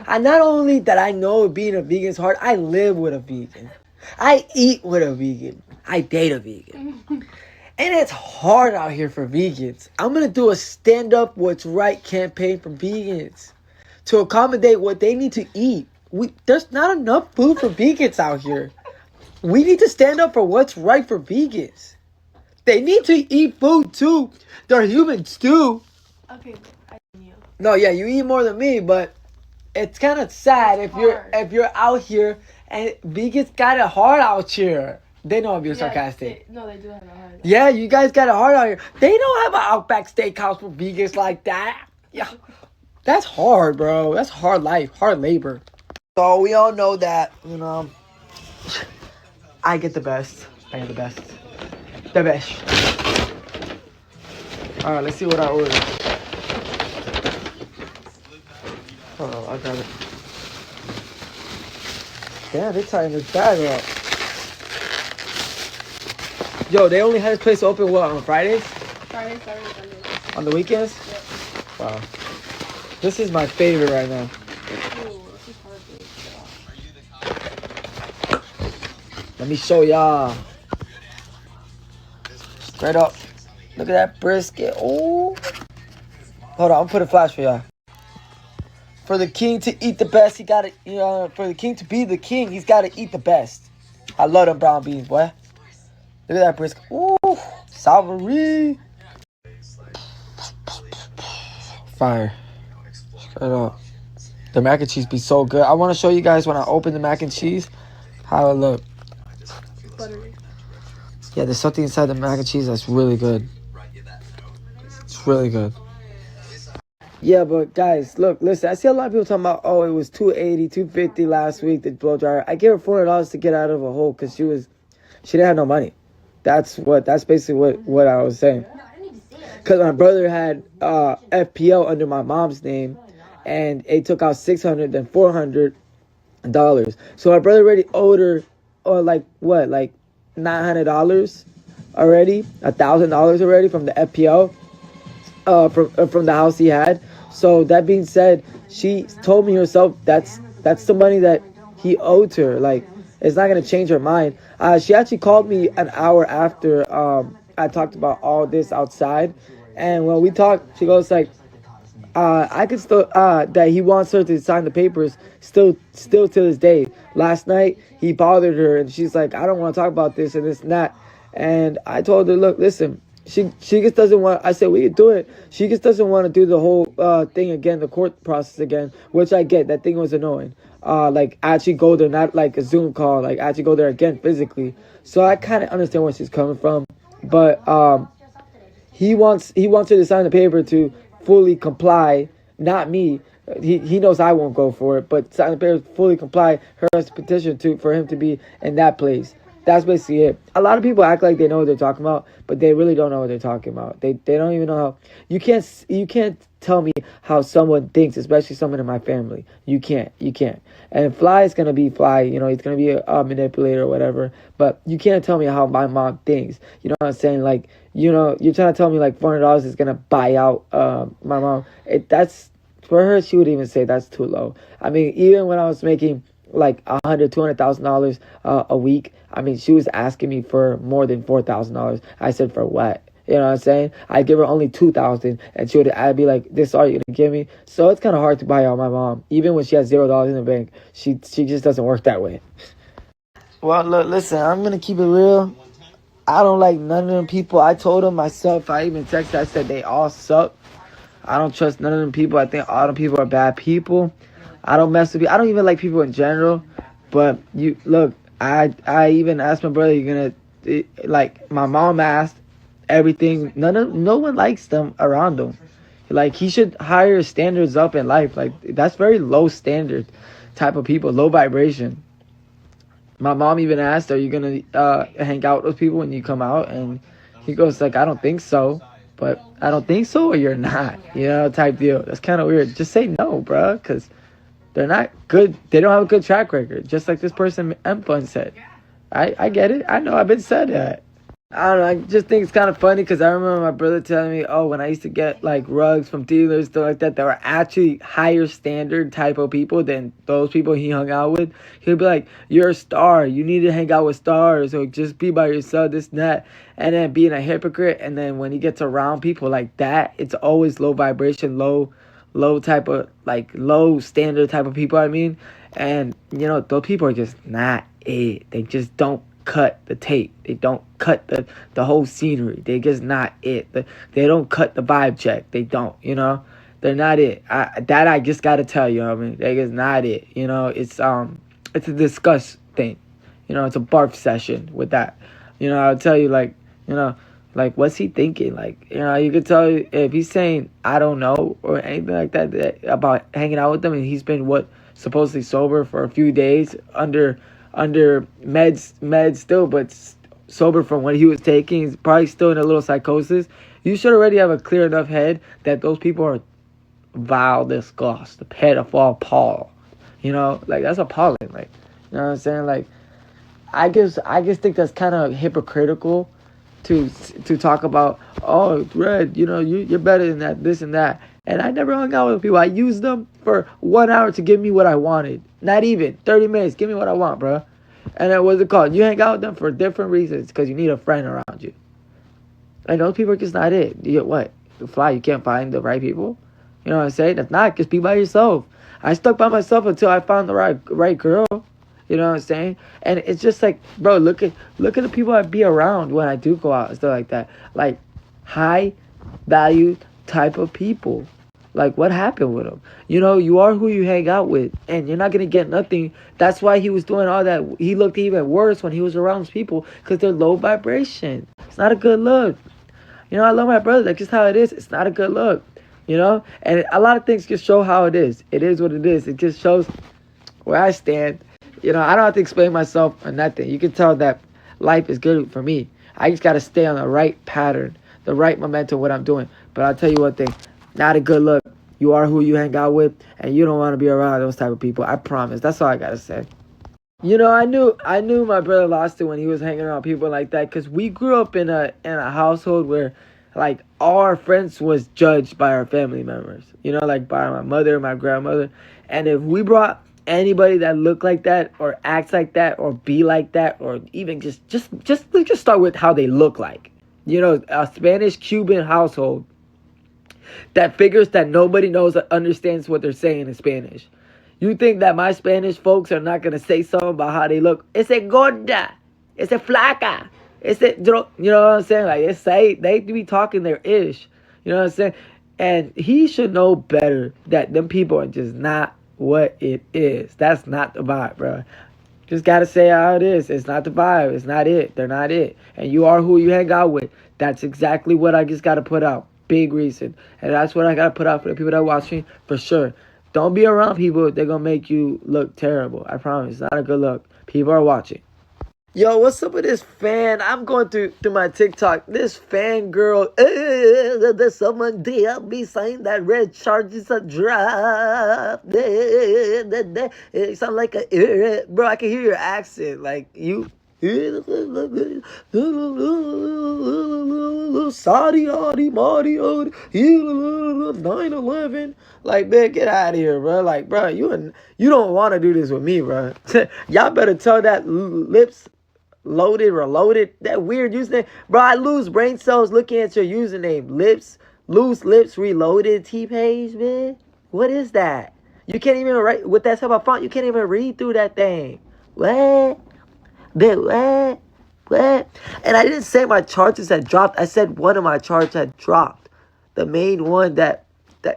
And not only that I know being a vegan is hard, I live with a vegan. I eat with a vegan. I date a vegan. And it's hard out here for vegans. I'm going to do a stand up what's right campaign for vegans to accommodate what they need to eat. There's not enough food for vegans out here. We need to stand up for what's right for vegans. They need to eat food too. They're humans too. Okay, I knew. No, yeah, you eat more than me, but it's kind of sad if you're out here and vegans got it hard out here. They know I'm being sarcastic. No, they do have a hard. Yeah, you guys got it hard out here. They don't have an Outback Steakhouse for vegans like that. Yeah, that's hard, bro. That's hard life, hard labor. So we all know that, you know, I get the best. I get the best. The best. All right, let's see what I ordered. Oh, I got it. Damn, they tightened this bag up. Yo, they only had this place open, what, on Fridays? Friday, Saturday, Sunday. On the weekends? Yep. Wow. This is my favorite right now. Ooh, this is hard. Let me show y'all. Straight up. Look at that brisket. Oh. Hold on, I'm putting a flash for y'all. For the king to eat the best, he gotta, for the king to be the king, he's gotta eat the best. I love them brown beans, boy. Look at that brisket. Ooh, savory. Fire. Straight up. The mac and cheese be so good. I want to show you guys when I open the mac and cheese how it look. Buttery. Yeah, there's something inside the mac and cheese that's really good. It's really good. Yeah, but guys, look, listen. I see a lot of people talking about, oh, it was $280, $250 last week, the blow dryer. I gave her $400 to get out of a hole because she didn't have no money. That's basically what I was saying. Because my brother had FPL under my mom's name, and it took out $600, then $400. So my brother already owed her, like $900 already, $1,000 already from the FPL, from the house he had. So that being said, she told me herself that's the money that he owed her. Like, it's not gonna change her mind. She actually called me an hour after I talked about all this outside, and when we talked, she goes like, I could still that he wants her to sign the papers still to this day. Last night he bothered her and she's like, I don't want to talk about this and this and that. And I told her, look, listen, she just doesn't want. I said we could do it. She just doesn't want to do the whole thing again, the court process again, which I get. That thing was annoying. Like actually go there, not like a Zoom call, like actually go there again physically. So I kind of understand where she's coming from, but he wants her to sign the paper to fully comply, not me. He knows I won't go for it, but sign the paper to fully comply. Her petition for him to be in that place. That's basically it. A lot of people act like they know what they're talking about, but they really don't know what they're talking about. They don't even know how. You can't tell me how someone thinks, especially someone in my family. You can't. And Fly is gonna be Fly. You know, he's gonna be a manipulator or whatever. But you can't tell me how my mom thinks. You know what I'm saying? Like, you know, you're trying to tell me like $400 is gonna buy out my mom. That's for her. She would even say that's too low. I mean, even when I was making like $200,000 a week, I mean, she was asking me for more than $4,000. I said, for what? You know what I'm saying? I give her only 2,000, and I'd be like, "This all you're gonna give me?" So it's kind of hard to buy out my mom, even when she has $0 in the bank. She just doesn't work that way. Well, look, listen, I'm gonna keep it real. I don't like none of them people. I told them myself. I even texted. I said they all suck. I don't trust none of them people. I think all them people are bad people. I don't mess with people. I don't even like people in general. But you look, I even asked my brother, "You gonna like?" My mom asked everything. No one likes them around them. Like, he should higher standards up in life. Like, that's very low standard type of people, low vibration. My mom even asked, "Are you gonna hang out with people when you come out?" And he goes like, "I don't think so." But I don't think so, or you're not, type deal. That's kind of weird. Just say no, bro, because they're not good. They don't have a good track record. Just like this person, M Fun said. I get it. I know. I've been said that. I don't know. I just think it's kind of funny because I remember my brother telling me, "Oh, when I used to get like rugs from dealers, stuff like that were actually higher standard type of people than those people he hung out with." He'd be like, "You're a star. You need to hang out with stars, or just be by yourself, this and that." And then being a hypocrite. And then when he gets around people like that, it's always low vibration, low type of, like, low standard type of people. I mean, and those people are just not it. They just don't cut the tape. They don't cut the whole scenery. They just not it. They don't cut the vibe check. They don't, they're not it. I just gotta tell you, I mean, they just not it. It's a discuss thing. It's a barf session with that. I'll tell you, like, like, what's he thinking? Like, you could tell if he's saying I don't know or anything like that about hanging out with them, and he's been supposedly sober for a few days under meds still, but sober from what he was taking. He's probably still in a little psychosis. You should already have a clear enough head that those people are vile, disgust, the pedophile Paul. Like, that's appalling. Like, you know what I'm saying? Like, I just think that's kind of hypocritical to talk about, "Oh, Red, you're better than that, this and that." And I never hung out with people. I used them for 1 hour to give me what I wanted. Not even 30 minutes. Give me what I want, bro. And then what's it called? You hang out with them for different reasons because you need a friend around you. And those people are just not it. You get what? You fly. You can't find the right people. You know what I'm saying? That's not. Just be by yourself. I stuck by myself until I found the right girl. You know what I'm saying? And it's just like, bro, look at the people I be around when I do go out and stuff like that. Like, high value type of people. Like, what happened with them? You are who you hang out with, and you're not gonna get nothing. That's why he was doing all that. He looked even worse when he was around these people because they're low vibration. It's not a good look. I love my brother. That's just how it is. It's not a good look. And a lot of things just show how it is. It is what it is. It just shows where I stand. I don't have to explain myself or nothing. You can tell that life is good for me. I just got to stay on the right pattern, the right momentum, what I'm doing. But I'll tell you one thing. Not a good look. You are who you hang out with, and you don't want to be around those type of people. I promise. That's all I got to say. I knew my brother lost it when he was hanging around people like that, because we grew up in a household where, like, all our friends was judged by our family members. Like by my mother, my grandmother. And if we brought anybody that looked like that or acts like that or be like that, or even just let's just start with how they look like. A Spanish Cuban household that figures that nobody knows or understands what they're saying in Spanish. You think that my Spanish folks are not going to say something about how they look? It's a gorda. It's a flaca. It's a, you know what I'm saying? Like, they be talking their ish. You know what I'm saying? And he should know better that them people are just not what it is. That's not the vibe, bro. Just got to say how it is. It's not the vibe. It's not it. They're not it. And you are who you hang out with. That's exactly what I just got to put out. Big reason. And that's what I got to put out for the people that watch me, for sure. Don't be around people. They're going to make you look terrible. I promise. It's not a good look. People are watching. Yo, what's up with this fan? I'm going through my TikTok. This fan girl, there's someone DM me saying that red charges a drop. It sounds like a, bro, I can hear your accent. Like, you. Saudi, Mario, 9/11. Like, man, get out of here, bro. Like, bro, you don't want to do this with me, bro. Y'all better tell that lips loaded or loaded. That weird username. Bro, I lose brain cells looking at your username. Loose lips reloaded T-page, man. What is that? You can't even write with that type of font. You can't even read through that thing. What? What? And I didn't say my charges had dropped. I said one of my charges had dropped. The main one that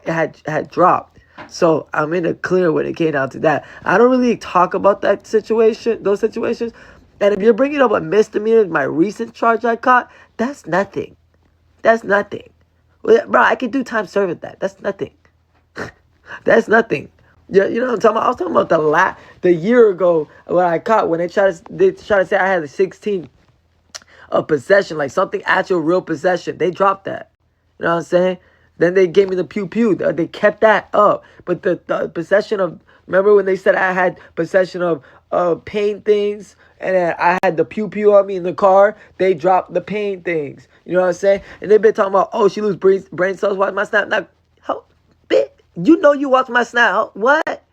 had dropped. So I'm in the clear when it came down to that. I don't really talk about those situations. And if you're bringing up a misdemeanor, my recent charge I caught, that's nothing. That's nothing. Well, bro, I can do time served with that. That's nothing. That's nothing. Yeah, you know what I'm talking about? I was talking about the year ago when I caught when they try to say I had a 16 of possession, like something actual real possession. They dropped that. You know what I'm saying? Then they gave me the pew. They kept that up. But the possession of, remember when they said I had possession of pain things and then I had the pew on me in the car? They dropped the pain things. You know what I'm saying? And they've been talking about, oh, she lose brain cells. Watch my snap. Now, you know you watch my snap. What?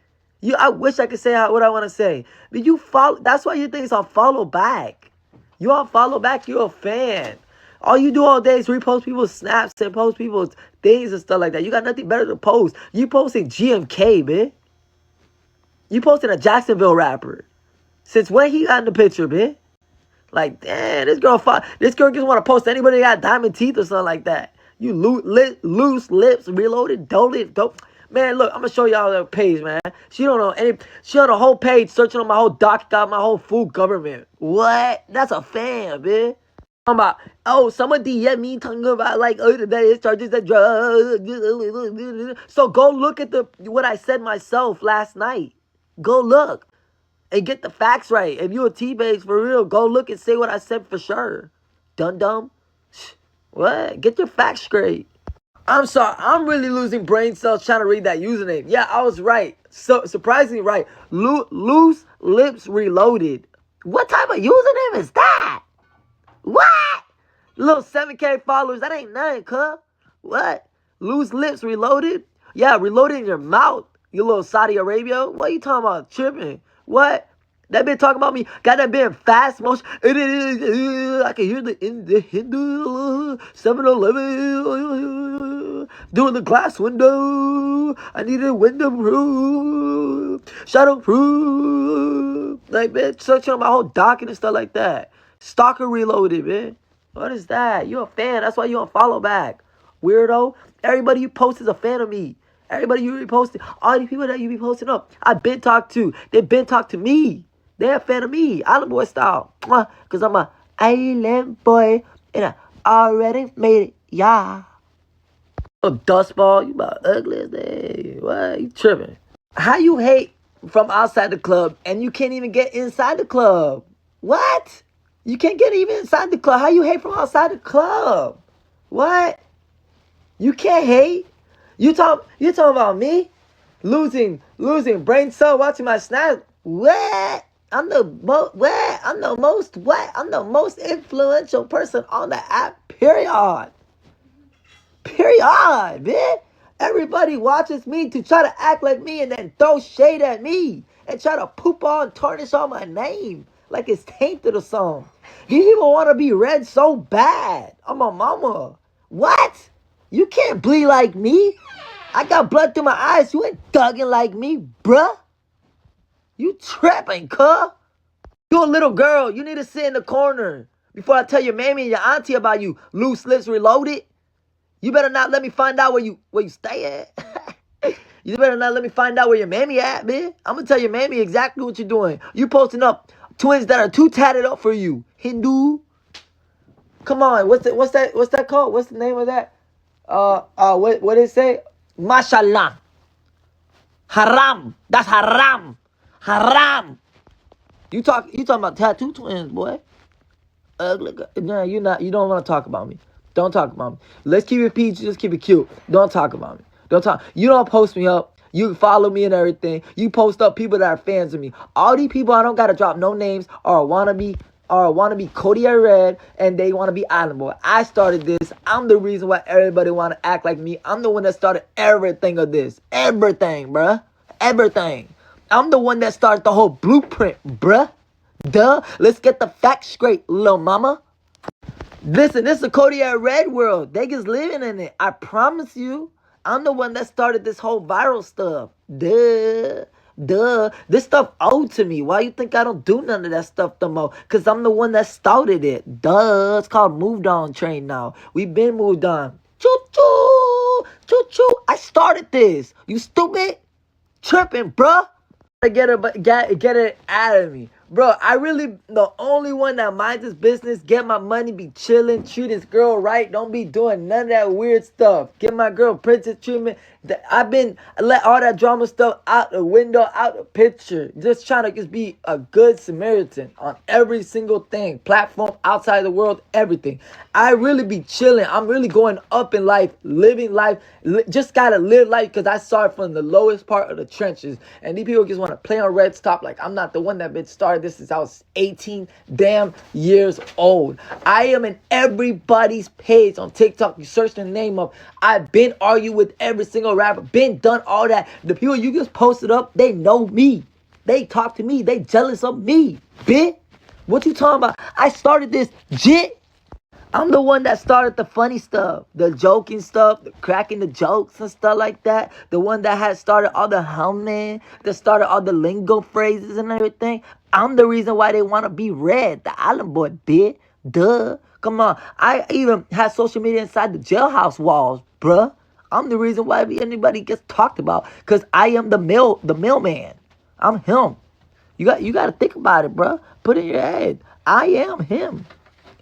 I wish I could say what I want to say. But you follow. That's why you think it's on follow back. You on follow back. You're a fan. All you do all day is repost people's snaps and post people's things and stuff like that. You got nothing better to post. You posting GMK, man. You posting a Jacksonville rapper. Since when he got in the picture, man? Like, damn, this girl just want to post anybody that got diamond teeth or something like that. You loose lips, reloaded, dope. Man, look, I'm gonna show y'all the page, man. She don't know any. She on the whole page searching on my whole doc, got my whole full government. What? That's a fan, man. Talking about, oh, someone DM me talking about like, oh, that is charges of drugs. So go look at what I said myself last night. Go look and get the facts right. If you a T-Base for real, go look and say what I said for sure. Dum. What? Get your facts straight. I'm sorry. I'm really losing brain cells trying to read that username. Yeah, I was right. So surprisingly right. Loose lips reloaded. What type of username is that? What? Little 7K followers. That ain't nothing, cuz. What? Loose lips reloaded? Yeah, reloaded in your mouth. You little Saudi Arabia. What are you talking about? Tripping. What? That been talking about me. Got that been fast motion. I can hear the Hindu 7-Eleven doing the glass window. I need a window proof, shadow proof. Like, man, searching on my whole docket and stuff like that. Stalker reloaded, man. What is that? You a fan. That's why you don't follow back. Weirdo. Everybody you post is a fan of me. Everybody you reposted. All these people that you be posting up, I've been talked to. They've been talked to me. They're a fan of me. Island boy style. Because I'm a island boy. And I already made it. Yeah. Oh, dustball. You about ugly as day. What? You tripping. How you hate from outside the club and you can't even get inside the club? What? You can't get even inside the club. How you hate from outside the club? What? You can't hate? You talking about me? Losing brain cell watching my snap? What? I'm the most influential person on the app, period. Period, man. Everybody watches me to try to act like me and then throw shade at me and try to poop on, tarnish on my name like it's tainted or something. These people want to be read so bad. I'm a mama. What? You can't bleed like me. I got blood through my eyes. You ain't thugging like me, bruh. You trapping, cuh. You a little girl. You need to sit in the corner before I tell your mammy and your auntie about you. Loose lips reloaded. You better not let me find out where you stay at. You better not let me find out where your mammy at, man. I'm gonna tell your mammy exactly what you're doing. You posting up twins that are too tatted up for you. Hindu. Come on. What's that called? What's the name of that? What did it say? Mashallah. Haram. That's haram. Haram. You talking about tattoo twins, boy. Ugly girl. No, you don't want to talk about me. Don't talk about me. Let's keep it PG, just keep it cute. Don't talk about me. You don't post me up. You follow me and everything. You post up people that are fans of me. All these people, I don't gotta drop no names, or wanna be Kodiyakredd, and they wanna be Island Boy. I started this. I'm the reason why everybody wanna act like me. I'm the one that started everything of this. Everything, bruh. Everything. I'm the one that started the whole blueprint, bruh. Duh. Let's get the facts straight, little mama. Listen, this is the Kodiyakredd world. They just living in it. I promise you. I'm the one that started this whole viral stuff. Duh. Duh. This stuff owed to me. Why you think I don't do none of that stuff no more? Because I'm the one that started it. Duh. It's called moved on train now. We've been moved on. Choo-choo. Choo-choo. I started this. You stupid? Tripping, bruh. Get it out of me. Bro, I really, the only one that minds his business, get my money, be chilling, treat his girl right, don't be doing none of that weird stuff. Get my girl princess treatment. I've been, let all that drama stuff out the window, out the picture. Just trying to just be a good Samaritan on every single thing. Platform, outside the world, everything. I really be chilling. I'm really going up in life, living life. Just gotta live life because I saw it from the lowest part of the trenches. And these people just want to play on red stop like I'm not the one that been started this since I was 18 damn years old. I am in everybody's page on TikTok. You search the name up. I've been arguing with every single rapper. Been done all that. The people you just posted up, they know me. They talk to me. They jealous of me. Bitch. What you talking about? I started this jit. I'm the one that started the funny stuff, the joking stuff, the cracking the jokes and stuff like that. The one that had started all the helmet, that started all the lingo phrases and everything. I'm the reason why they want to be red, the island boy, bitch. Duh. Come on. I even had social media inside the jailhouse walls, bruh. I'm the reason why anybody gets talked about. Because I am the mailman. I'm him. You got to think about it, bruh. Put it in your head. I am him.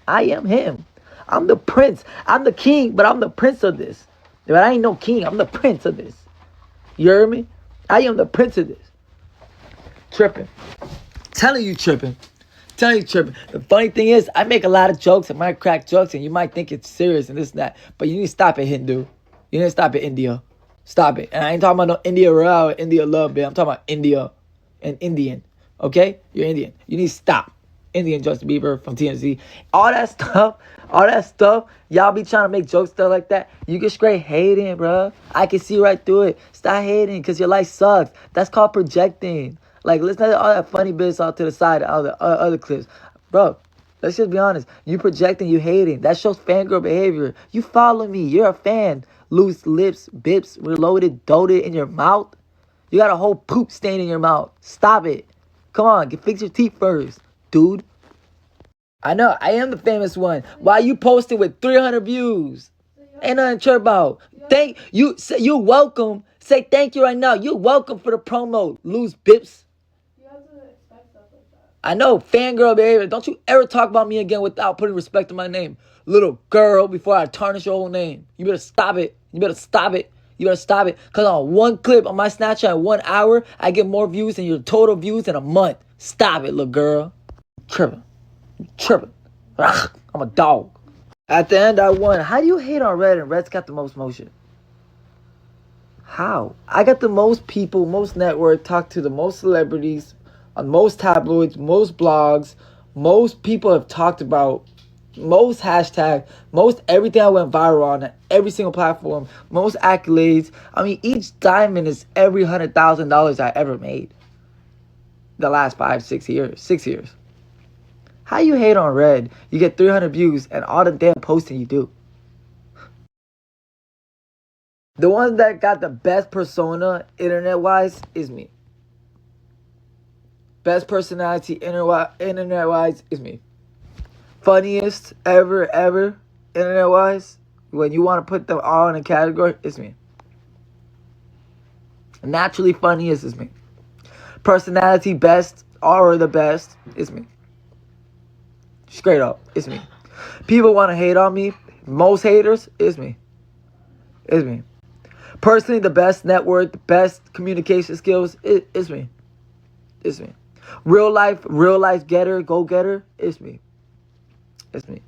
I am him. I'm the prince. I'm the king, but I'm the prince of this. But I ain't no king. I'm the prince of this. You hear me? I am the prince of this. Tripping. Telling you tripping. Telling you tripping. The funny thing is, I make a lot of jokes. I might crack jokes, and you might think it's serious and this and that. But you need to stop it, Hindu. You need to stop it, India. Stop it. And I ain't talking about no India Royale, India Love, bitch. I'm talking about India and Indian. Okay? You're Indian. You need to stop. Indian Justin Bieber from TNZ. All that stuff, y'all be trying to make jokes, stuff like that. You get straight hating, bro. I can see right through it. Stop hating because your life sucks. That's called projecting. Like, let's not all that funny bits off to the side of all the other clips. Bro, let's just be honest. You projecting, you hating. That shows fangirl behavior. You follow me. You're a fan. Loose lips, bips, reloaded, doted in your mouth. You got a whole poop stain in your mouth. Stop it. Come on, fix your teeth first, dude. I know, I am the famous one. Why you posting with 300 views? Ain't nothing to chirp about. Thank you. Say you're welcome. Say thank you right now. You're welcome for the promo. Lose bips. You have to expect stuff like that. I know, fangirl behavior. Don't you ever talk about me again without putting respect to my name. Little girl, before I tarnish your whole name. You better stop it. You better stop it. You better stop it. Because on one clip on my Snapchat in 1 hour, I get more views than your total views in a month. Stop it, little girl. Tripping. Ugh, I'm a dog. At the end, I won. How do you hate on Red and Red's got the most motion? How? I got the most people, most network, talk to the most celebrities, on most tabloids, most blogs, most people have talked about, most hashtag, most everything I went viral on every single platform, most accolades. I mean, each diamond is every $100,000 I ever made. The last 6 years. 6 years. How you hate on Red? You get 300 views and all the damn posting you do. The one that got the best persona internet-wise is me. Best personality internet-wise is me. Funniest ever, internet-wise, when you want to put them all in a category, it's me. Naturally funniest is me. Personality best, or the best, is me. Straight up, it's me. People want to hate on me. Most haters, it's me. It's me. Personally, the best network, the best communication skills, it's me. It's me. Real life getter, go-getter, it's me. It's me.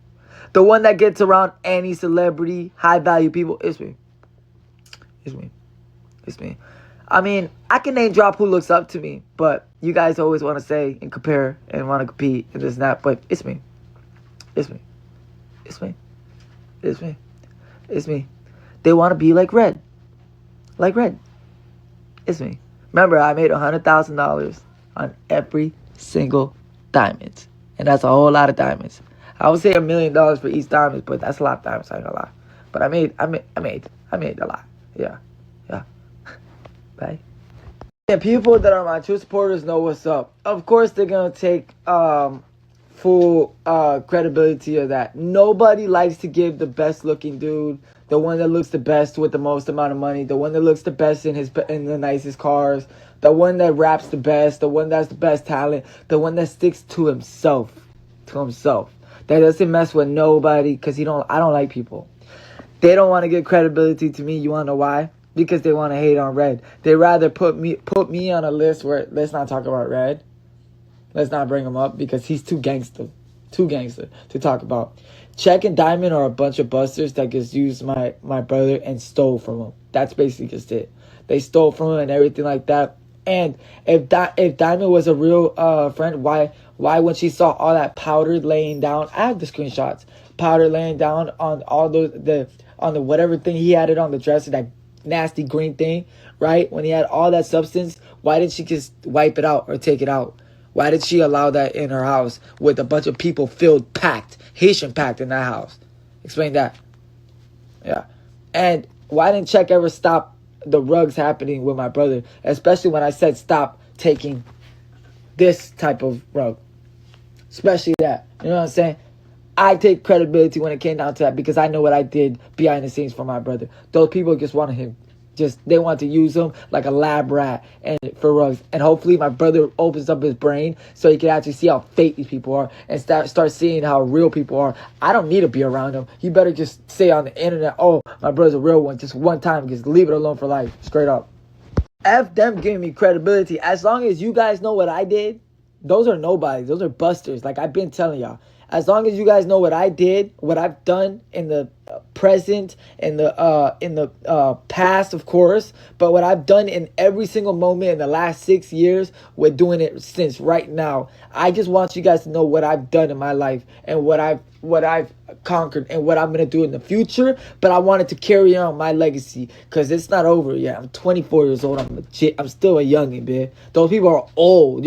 The one that gets around any celebrity, high-value people, it's me. It's me. It's me. I mean, I can name drop who looks up to me, but you guys always want to say and compare and want to compete and this and that, but it's me. It's me. It's me. It's me. It's me. They want to be like Red. Like Red. It's me. Remember, I made $100,000 on every single diamonds. And that's a whole lot of diamonds. I would say $1 million for each diamond, but that's a lot of diamonds, I ain't gonna lie. But I made a lot. Yeah. Yeah. Right? Yeah, people that are my true supporters know what's up. Of course they're gonna take full credibility of that. Nobody likes to give the best looking dude, the one that looks the best with the most amount of money, the one that looks the best in the nicest cars, the one that raps the best, the one that's the best talent, the one that sticks to himself. That doesn't mess with nobody, because I don't like people. They don't want to give credibility to me. You want to know why? Because they want to hate on Red. They rather put me on a list where, let's not talk about Red. Let's not bring him up because he's too gangster to talk about. Check and Diamond are a bunch of busters that just used my brother and stole from him. That's basically just it. They stole from him and everything like that. And if Diamond was a real friend, why when she saw all that powder laying down, I have the screenshots, powder laying down on all the whatever thing he had it on the dresser, that nasty green thing, right? When he had all that substance, why didn't she just wipe it out or take it out? Why did she allow that in her house with a bunch of people Haitian packed in that house? Explain that. Yeah. And why didn't Check ever stop the rugs happening with my brother? Especially when I said stop taking this type of rug. Especially that. You know what I'm saying? I take credibility when it came down to that because I know what I did behind the scenes for my brother. Those people just wanted him. They want to use him like a lab rat and for rugs. And hopefully my brother opens up his brain so he can actually see how fake these people are and start seeing how real people are. I don't need to be around him. You better just say on the internet, oh, my brother's a real one, just one time. Just leave it alone for life. Straight up. F them giving me credibility. As long as you guys know what I did, those are nobodies. Those are busters. Like I've been telling y'all. As long as you guys know what I did, what I've done in the present, in the past, of course, but what I've done in every single moment in the last 6 years, we're doing it since right now. I just want you guys to know what I've done in my life and what I've conquered and what I'm gonna do in the future. But I wanted to carry on my legacy because it's not over yet. I'm 24 years old. I'm still a youngin', man. Those people are old.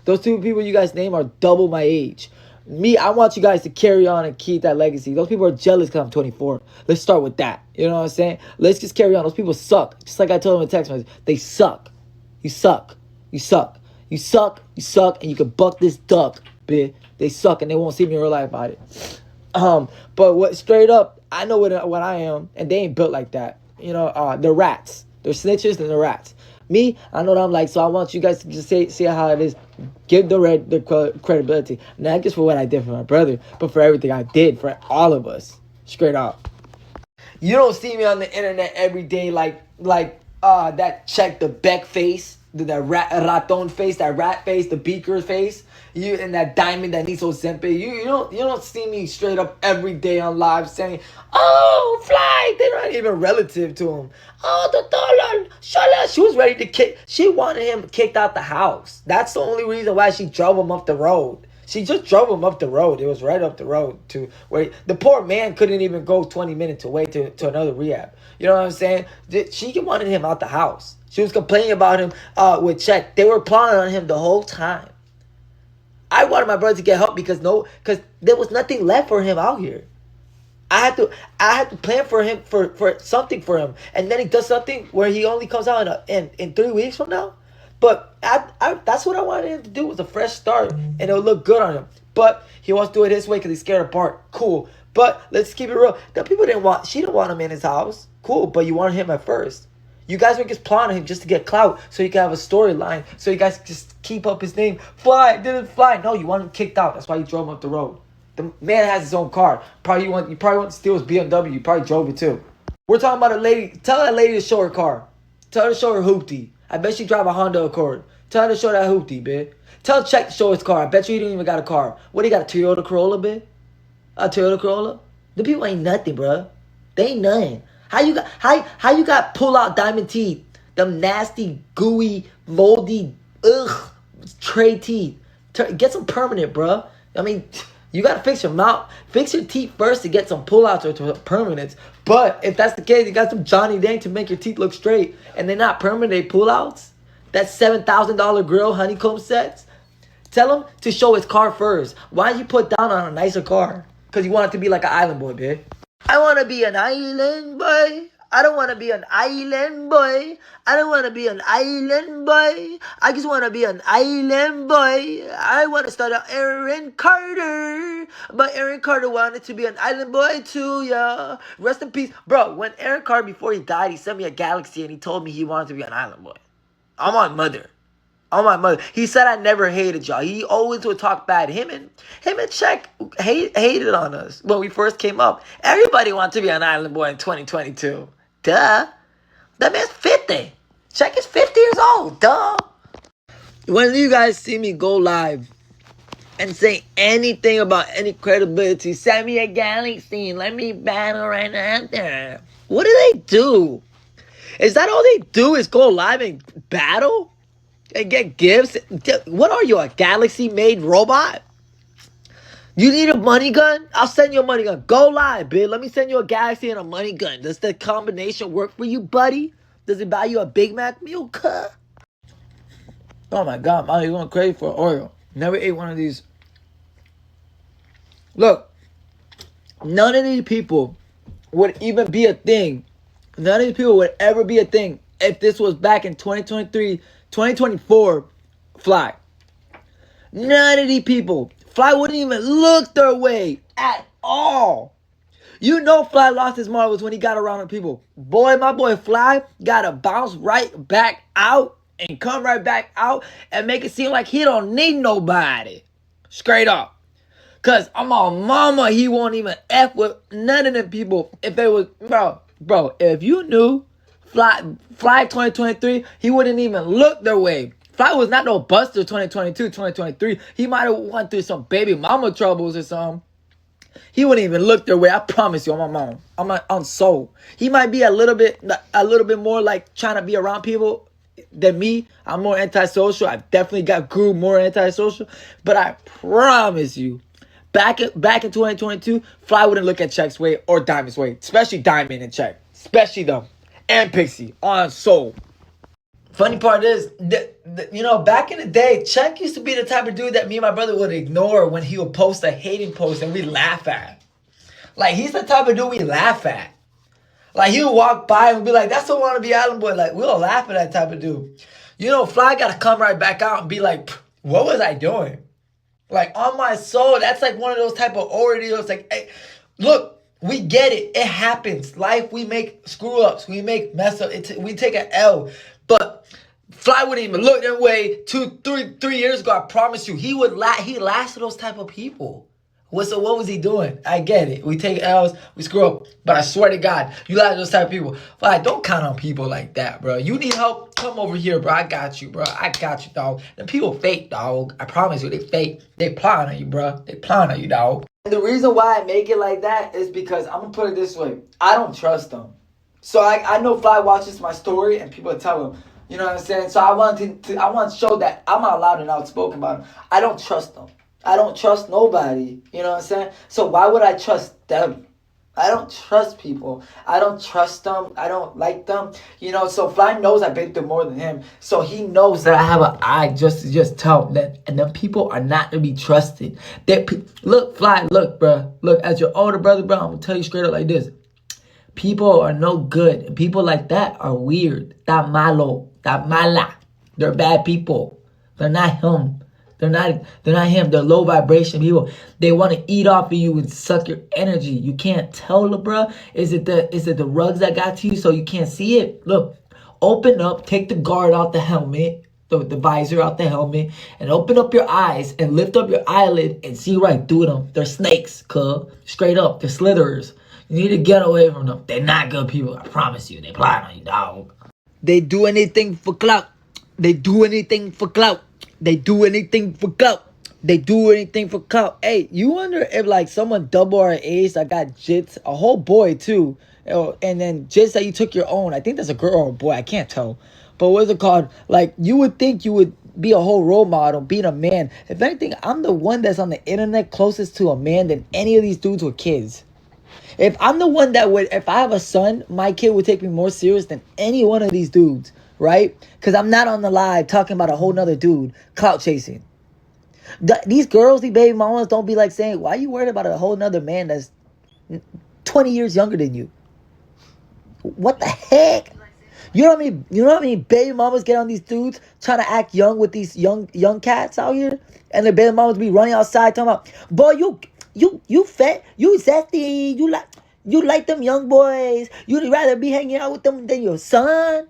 Those two people you guys name are double my age. Me, I want you guys to carry on and keep that legacy. Those people are jealous because I'm 24. Let's start with that. You know what I'm saying? Let's just carry on. Those people suck. Just like I told them in text message. They suck. You suck. You suck. You suck. You suck. And you can buck this duck, bitch. They suck and they won't see me in real life about it. But what straight up, I know what I am, and they ain't built like that. You know, they're rats. They're snitches and they're rats. Me, I know what I'm like, so I want you guys to just see how it is. Give the credibility. Not just for what I did for my brother, but for everything I did for all of us. Straight up. You don't see me on the internet every day like that Check the Beck face, that raton face, that rat face, the beaker face. You and that Diamond that needs Ozempic. You don't see me straight up every day on live saying, "Oh, Fly." They're not even relative to him. Oh, the dollar. She was ready to kick. She wanted him kicked out the house. That's the only reason why she drove him up the road. She just drove him up the road. It was right up the road to where the poor man couldn't even go 20 minutes away to another rehab. You know what I'm saying? She wanted him out the house. She was complaining about him with Check. They were plotting on him the whole time. I wanted my brother to get help because there was nothing left for him out here. I had to plan for him for something for him, and then he does something where he only comes out in 3 weeks from now. But that's what I wanted him to do, was a fresh start, and it'll look good on him. But he wants to do it his way because he's scared of Bart. Cool. But let's keep it real. The people she didn't want him in his house. Cool. But you wanted him at first. You guys were just plotting him just to get clout so you can have a storyline. So you guys just keep up his name. Fly, didn't fly. No, you want him kicked out. That's why you drove him up the road. The man has his own car. You probably want to steal his BMW. You probably drove it too. We're talking about a lady. Tell that lady to show her car. Tell her to show her hoopty. I bet she drive a Honda Accord. Tell her to show that hoopty, bitch. Tell Check to show his car. I bet you he didn't even got a car. What, he got a Toyota Corolla, bitch? A Toyota Corolla? The people ain't nothing, bro. They ain't nothing. How you got pull out diamond teeth? Them nasty, gooey, moldy, tray teeth. Get some permanent, bro. I mean, you gotta fix your mouth. Fix your teeth first to get some pull-outs or to permanents. But if that's the case, you got some Johnny Dang to make your teeth look straight, and they're not permanent, they pull-outs. That $7,000 grill honeycomb sets. Tell him to show his car first. Why don't you put down on a nicer car? Because you want it to be like an island boy, bitch. I want to be an island boy. I don't want to be an island boy. I don't want to be an island boy. I just want to be an island boy. I want to start out Aaron Carter. But Aaron Carter wanted to be an island boy too, yeah. Rest in peace. Bro, when Aaron Carter, before he died, he sent me a galaxy and he told me he wanted to be an island boy. I'm my mother. Oh my mother. He said I never hated y'all. He always would talk bad. Him and Czech hated on us when we first came up. Everybody wanted to be an island boy in 2022. Duh. That man's 50. Czech is 50 years old. Duh. When you guys see me go live and say anything about any credibility, send me a galaxy. Let me battle right after. What do they do? Is that all they do is go live and battle? And get gifts? What are you, a galaxy-made robot? You need a money gun? I'll send you a money gun. Go live, bitch. Let me send you a galaxy and a money gun. Does the combination work for you, buddy? Does it buy you a Big Mac meal? Oh my God, man, you're going crazy for Oreo. Never ate one of these. Look, none of these people would even be a thing. None of these people would ever be a thing if this was back in 2023, 2024, Fly. None of these people. Fly wouldn't even look their way at all. You know Fly lost his marbles when he got around the people. Boy, my boy Fly gotta bounce right back out and come right back out and make it seem like he don't need nobody. Straight up. Cause I'm on mama, he won't even F with none of them people. If they was, bro, if you knew Fly 2023, he wouldn't even look their way. Fly was not no buster 2022, 2023. He might have went through some baby mama troubles or something. He wouldn't even look their way. I promise you, on my mom, on soul. He might be a little bit more like trying to be around people than me. I'm more antisocial. I definitely grew more antisocial. But I promise you, back in 2022, Fly wouldn't look at Check's way or Diamond's way, especially Diamond and Check, especially them. And Pixie on soul. Funny part is, back in the day, Chuck used to be the type of dude that me and my brother would ignore when he would post a hating post and we laugh at. Like, he's the type of dude we laugh at. Like, he would walk by and be like, that's the wannabe island boy. Like, we'll laugh at that type of dude. Fly got to come right back out and be like, what was I doing? Like, on my soul, that's like one of those type of ordeals. Like, hey, look. We get it. It happens. Life, we make screw-ups. We make mess-ups. We take an L. But Fly wouldn't even look that way 3 years ago. I promise you. He lasted those type of people. So what was he doing? I get it. We take L's. We screw up. But I swear to God, you lasted those type of people. Fly, don't count on people like that, bro. You need help? Come over here, bro. I got you, bro. I got you, dog. Them people fake, dog. I promise you, they fake. They plotting on you, bro. They plotting on you, dog. And the reason why I make it like that is because I'm going to put it this way. I don't trust them. So I know Fly watches my story and people tell him. You know what I'm saying? So I want to show that I'm out loud and outspoken about them. I don't trust them. I don't trust nobody. You know what I'm saying? So why would I trust them? I don't trust people. I don't trust them. I don't like them. So Fly knows I've been through more than him. So he knows that I have an eye just to tell him that. And them people are not to be trusted. Look, Fly, look, bro. Look, as your older brother, bro, I'm going to tell you straight up like this. People are no good. People like that are weird. That malo. That mala. They're bad people. They're not him. They're not him. They're low vibration people. They want to eat off of you and suck your energy. You can't tell, bruh. Is it the rugs that got to you so you can't see it? Look, open up, take the guard out the helmet, the visor out the helmet, and open up your eyes and lift up your eyelid and see right through them. They're snakes, cuz. Straight up. They're slitherers. You need to get away from them. They're not good people. I promise you. They plot on you, dog. They do anything for clout. They do anything for clout. They do anything for clout. They do anything for clout. Hey, you wonder if like someone double our age that got jits, a whole boy too, and then jits that you took your own. I think that's a girl or a boy. I can't tell. But what's it called? Like you would think you would be a whole role model, being a man. If anything, I'm the one that's on the internet closest to a man than any of these dudes with kids. If I'm the one that would, if I have a son, my kid would take me more serious than any one of these dudes. Right? Because I'm not on the live talking about a whole nother dude clout chasing. These girls, these baby mamas, don't be like saying, "Why you worried about a whole nother man that's 20 years younger than you?" What the heck? You know what I mean? You know what I mean? Baby mamas get on these dudes trying to act young with these young cats out here, and the baby mamas be running outside talking about, "Boy, you fat, you zesty, you like them young boys. You'd rather be hanging out with them than your son.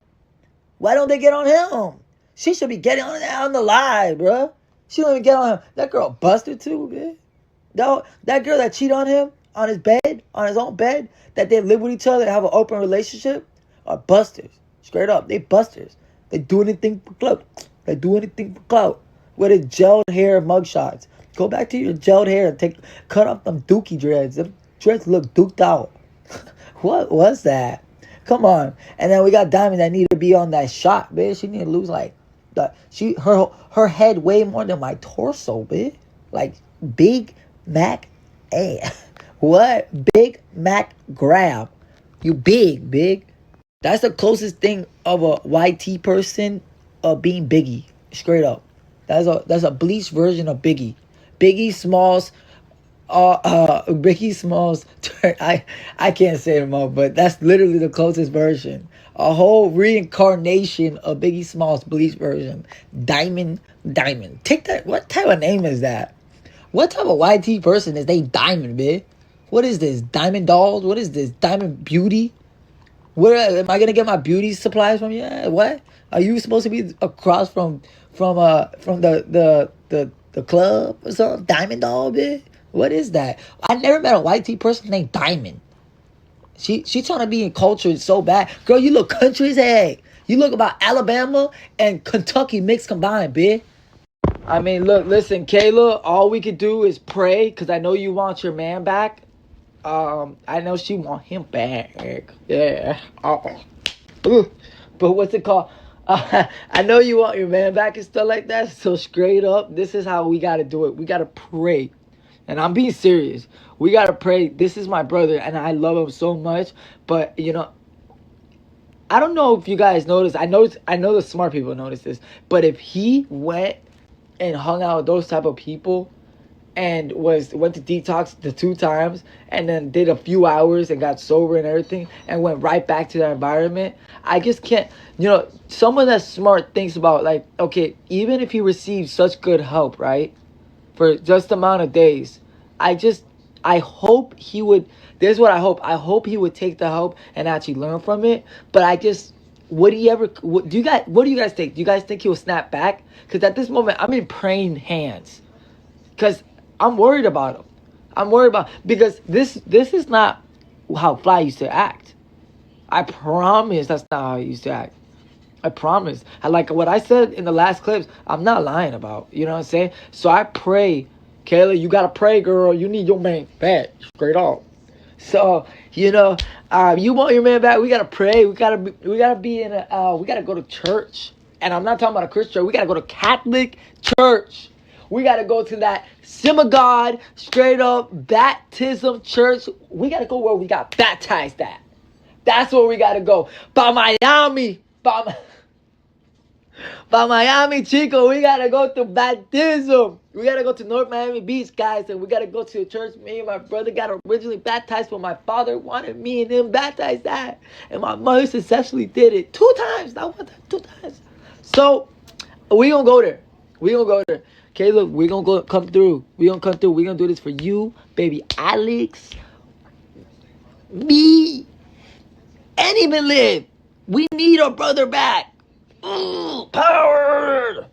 Why don't they get on him? She should be getting on the live, bruh. She don't even get on him. That girl busted too, man. That girl that cheat on him on his bed, on his own bed, that they live with each other and have an open relationship, are busters. Straight up, they busters. They do anything for clout. They do anything for clout. With his gelled hair mugshots. Go back to your gelled hair and cut off them dookie dreads. Them dreads look duked out. What was that? Come on. And then we got Diamond that need to be on that shot, bitch. She need to lose like her head way more than my torso, bitch. Like Big Mac ass. What? Big Mac grab. You big. That's the closest thing of a YT person of being Biggie. Straight up. That's a bleached version of Biggie. Biggie Smalls. Biggie Smalls. I can't say it more, but that's literally the closest version. A whole reincarnation of Biggie Smalls bleached version. Diamond. Take that. What type of name is that? What type of YT person is they Diamond, bitch? What is this? Diamond Dolls? What is this? Diamond Beauty? Where am I gonna get my beauty supplies from? Yeah, what? Are you supposed to be across from the club or something? Diamond Doll, bitch? What is that? I never met a YT person named Diamond. She trying to be in culture so bad. Girl, you look country as heck. You look about Alabama and Kentucky mixed combined, bitch. I mean, look, listen, Kayla, all we could do is pray, because I know you want your man back. I know she want him back. Yeah. Ooh. But what's it called? I know you want your man back and stuff like that. So straight up, this is how we got to do it. We got to pray. And I'm being serious. We got to pray. This is my brother, and I love him so much. But, you know, I don't know if you guys noticed. I know the smart people notice this. But if he went and hung out with those type of people and went to detox the 2 times and then did a few hours and got sober and everything and went right back to that environment, I just can't, you know, someone that's smart thinks about, like, okay, even if he received such good help, right, for just amount of days, I hope he would, this is what I hope he would take the help and actually learn from it. But I just, what do you guys think? Do you guys think he will snap back? Because at this moment, I'm in praying hands. Because I'm worried about him. Because this is not how Fly used to act. I promise that's not how he used to act. I promise. Like what I said in the last clips, I'm not lying about. You know what I'm saying? So I pray, Kayla, you gotta pray, girl. You need your man back. Straight up. So, you know, you want your man back, we gotta pray. We gotta be in we gotta go to church. And I'm not talking about a Christian church. We gotta go to Catholic church. We got to go to that synagogue, straight up baptism church. We got to go where we got baptized at. That's where we got to go. By Miami. By Miami, Chico. We got to go to baptism. We got to go to North Miami Beach, guys. And we got to go to a church. Me and my brother got originally baptized, but my father wanted me and him baptized that. And my mother successfully did it 2 times. Not 1 time, 2 times. So, we going to go there. Okay, look, we're going to come through. We're going to do this for you, baby Alex, me, and even Liv. We need our brother back. Power!